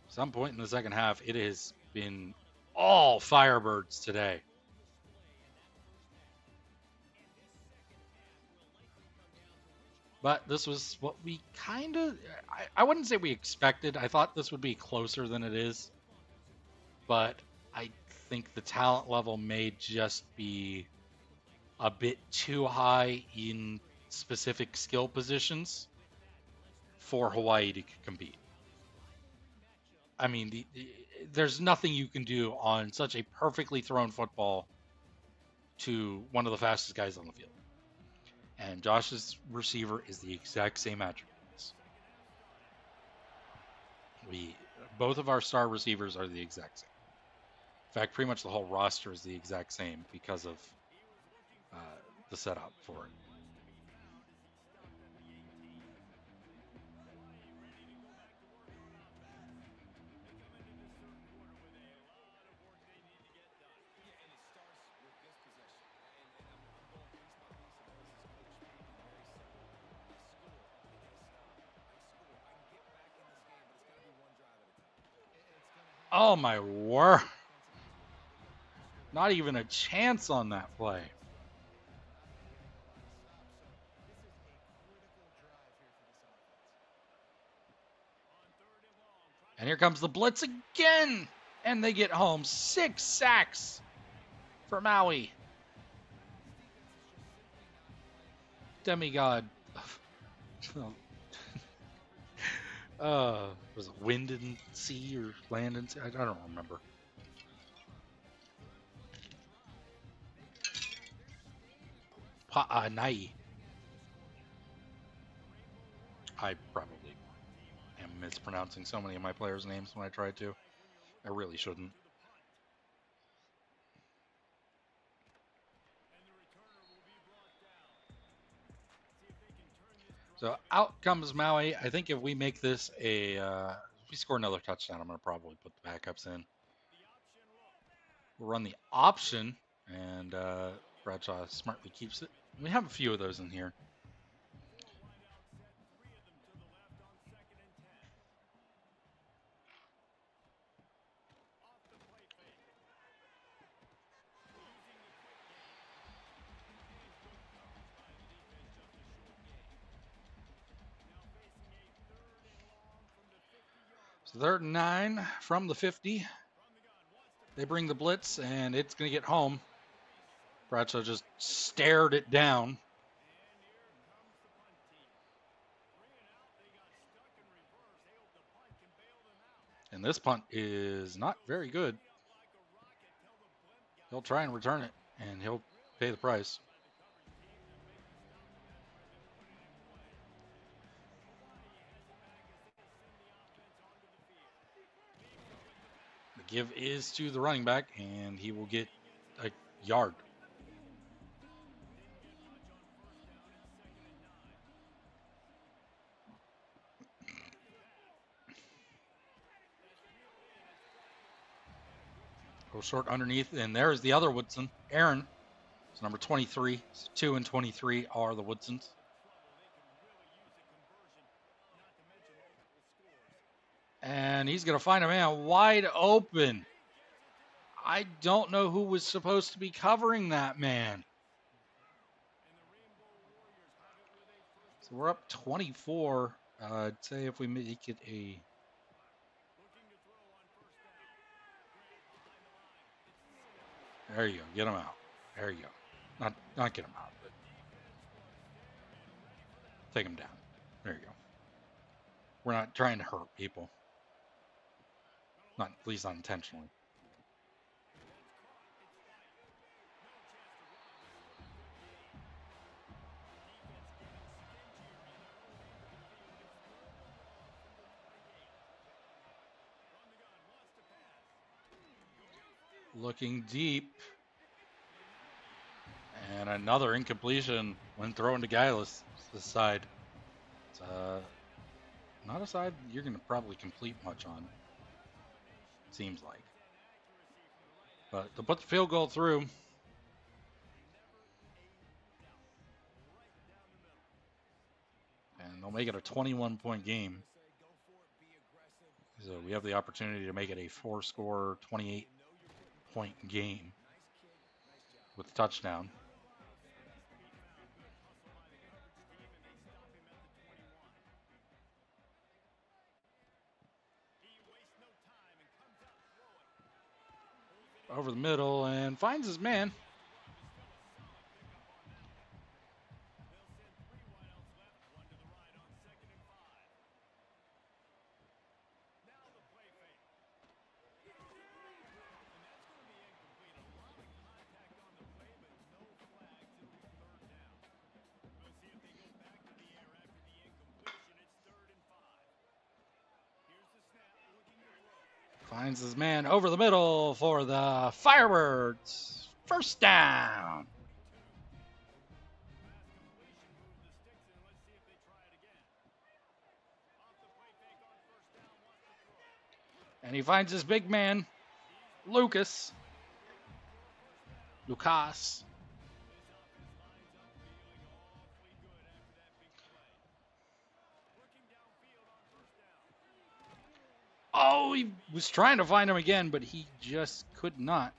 some point in the second half. It has been all Firebirds today. But this was what we kind of, I wouldn't say we expected. I thought this would be closer than it is. But I think the talent level may just be a bit too high in specific skill positions for Hawaii to compete. I mean, there's nothing you can do on such a perfectly thrown football to one of the fastest guys on the field. And Josh's receiver is the exact same attributes. Both of our star receivers are the exact same. In fact, pretty much the whole roster is the exact same because of the setup for it. Oh my word. Not even a chance on that play. And here comes the blitz again. And they get home. 6 sacks for Maui. Demigod. Was it wind and sea or land and sea? I don't remember. Pa'anai. I probably am mispronouncing so many of my players' names when I try to. I really shouldn't. So out comes Maui. I think if we make this if we score another touchdown, I'm going to probably put the backups in. We'll run the option, and Bradshaw smartly keeps it. We have a few of those in here. So 3rd and 9 from the 50. They bring the blitz, and it's going to get home. Bradshaw just stared it down. And this punt is not very good. He'll try and return it, and he'll pay the price. The give is to the running back, and he will get a yard. Go short underneath, and there's the other Woodson, Aaron. It's number 23. So 2 and 23 are the Woodsons. And he's going to find a man wide open. I don't know who was supposed to be covering that man. So we're up 24. I'd say if we make it a... There you go. Get him out. There you go. Not get him out, but take him down. There you go. We're not trying to hurt people. Not, at least not intentionally. Looking deep. And another incompletion when thrown to Guileless. This side. It's not a side you're going to probably complete much on. Seems like. But to put the field goal through. And they'll make it a 21-point game. So we have the opportunity to make it a 4-score, 28-point game with a touchdown. Over the middle and finds his man. Finds his man over the middle for the Firebirds. First down. And he finds his big man, Lucas. Oh, he was trying to find him again, but he just could not.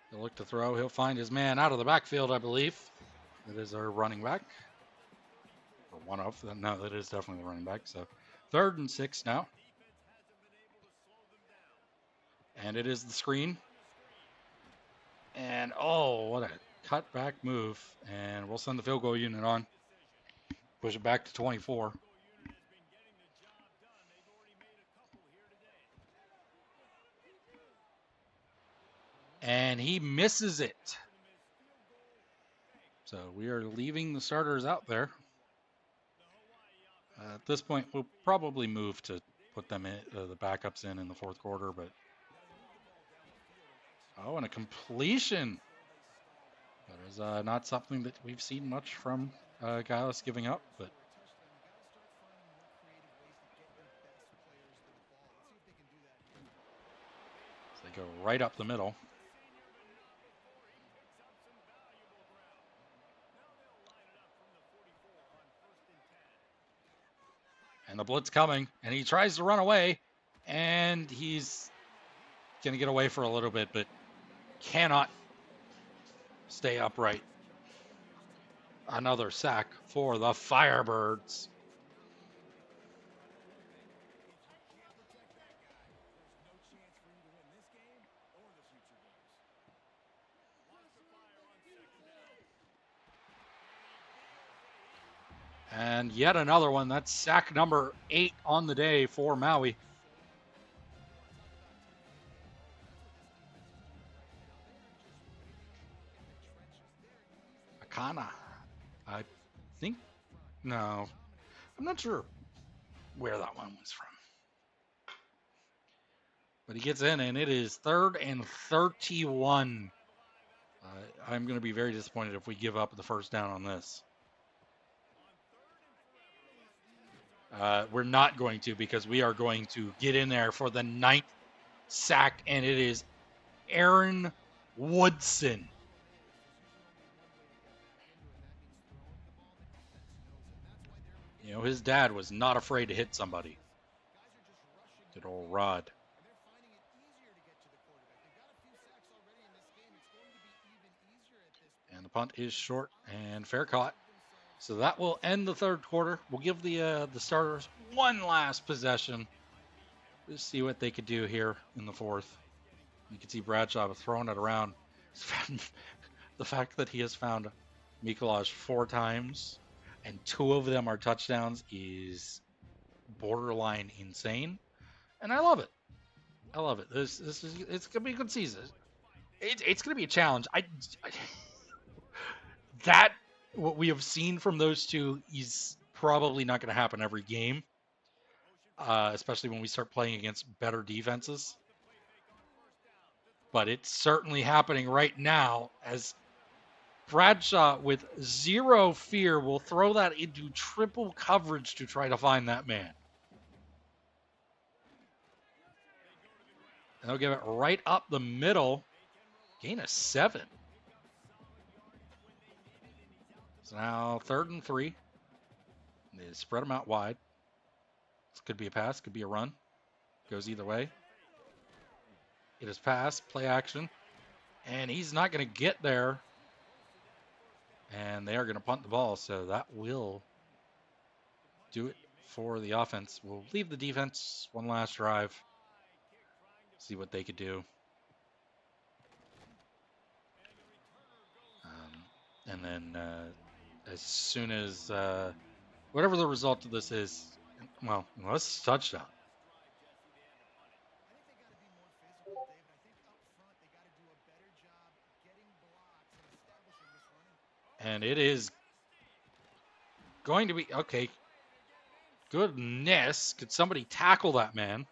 He'll look to throw. He'll find his man out of the backfield, I believe. That is our running back. Or one of them. No, that is definitely the running back. So 3rd and 6 now. And it is the screen. And oh, what a cutback move. And we'll send the field goal unit on. Push it back to 24. And he misses it. So we are leaving the starters out there. At this point, we'll probably move to put them in, the backups in the 4th quarter. But oh, and a completion. That is not something that we've seen much from Gallus giving up, but they go right up the middle. And the blitz coming, and he tries to run away, and he's going to get away for a little bit, but cannot stay upright. Another sack for the Firebirds. And yet another one. That's sack number 8 on the day for Maui. Akana. I think, no, I'm not sure where that one was from. But he gets in, and it is 3rd and 31. I'm going to be very disappointed if we give up the first down on this. We're not going to, because we are going to get in there for the 9th sack, and it is Aaron Woodson. You know, his dad was not afraid to hit somebody. Good old Rod. And the punt is short and fair caught. So that will end the 3rd quarter. We'll give the starters one last possession. Just see what they could do here in the 4th. You can see Bradshaw throwing it around. The fact that he has found Mikolaj 4 times and 2 of them are touchdowns is borderline insane. And I love it. I love it. It's gonna be a good season. It's gonna be a challenge. That what we have seen from those two is probably not going to happen every game, especially when we start playing against better defenses. But it's certainly happening right now as Bradshaw, with zero fear, will throw that into triple coverage to try to find that man. And they'll give it right up the middle. Gain of 7. So now 3rd and 3. They spread them out wide. This could be a pass, could be a run. Goes either way. It is pass, play action. And he's not going to get there. And they are going to punt the ball. So that will do it for the offense. We'll leave the defense one last drive. See what they could do. And then as soon as whatever the result of this is, well, unless it's a touchdown. And it is going to be, okay. Goodness, could somebody tackle that man?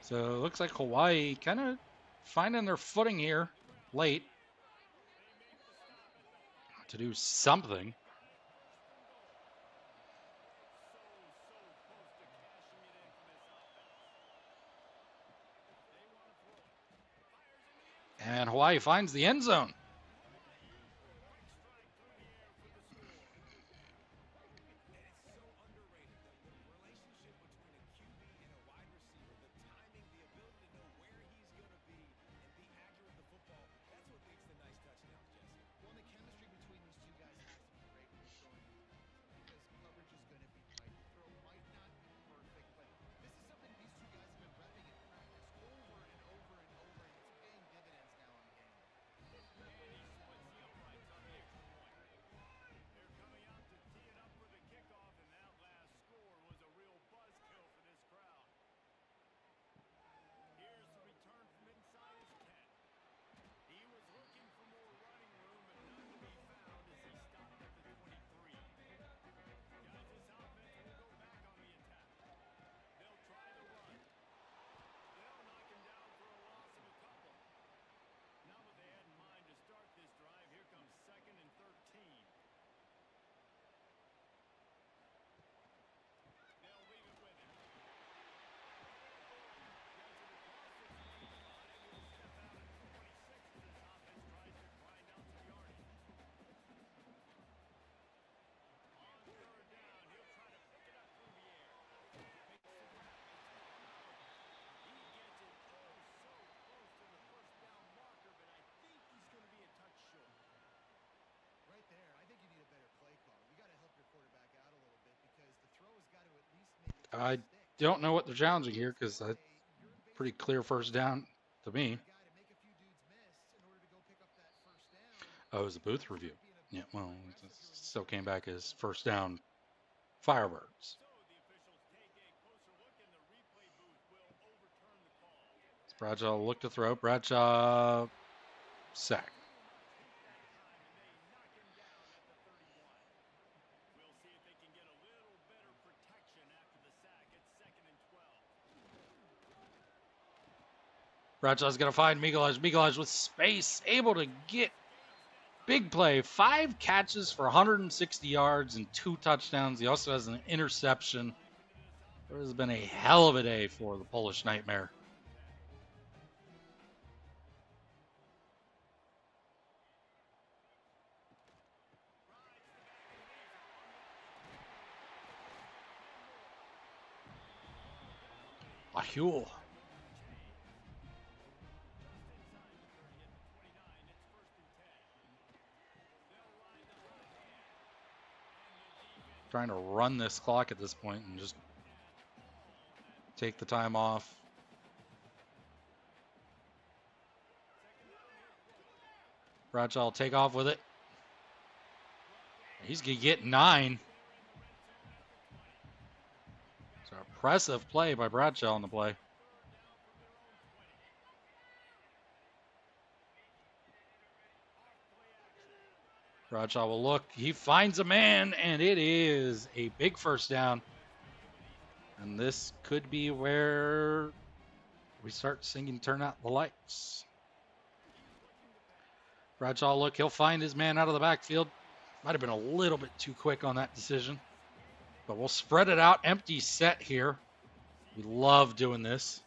So it looks like Hawaii kind of finding their footing here late to do something. And Hawaii finds the end zone. I don't know what they're challenging here because that's pretty clear first down to me. Oh, it was a booth review. Yeah, well, it still came back as first down Firebirds. Bradshaw looked to throw. Bradshaw sack. Bradshaw's going to find Migolaj. Migolaj with space, able to get big play. 5 catches for 160 yards and 2 touchdowns. He also has an interception. There has been a hell of a day for the Polish Nightmare. Ahul. Trying to run this clock at this point and just take the time off. Bradshaw will take off with it. He's going to get 9. It's an impressive play by Bradshaw on the play. Bradshaw will look. He finds a man, and it is a big first down. And this could be where we start singing Turn Out the Lights. Bradshaw, look, he'll find his man out of the backfield. Might have been a little bit too quick on that decision. But we'll spread it out. Empty set here. We love doing this.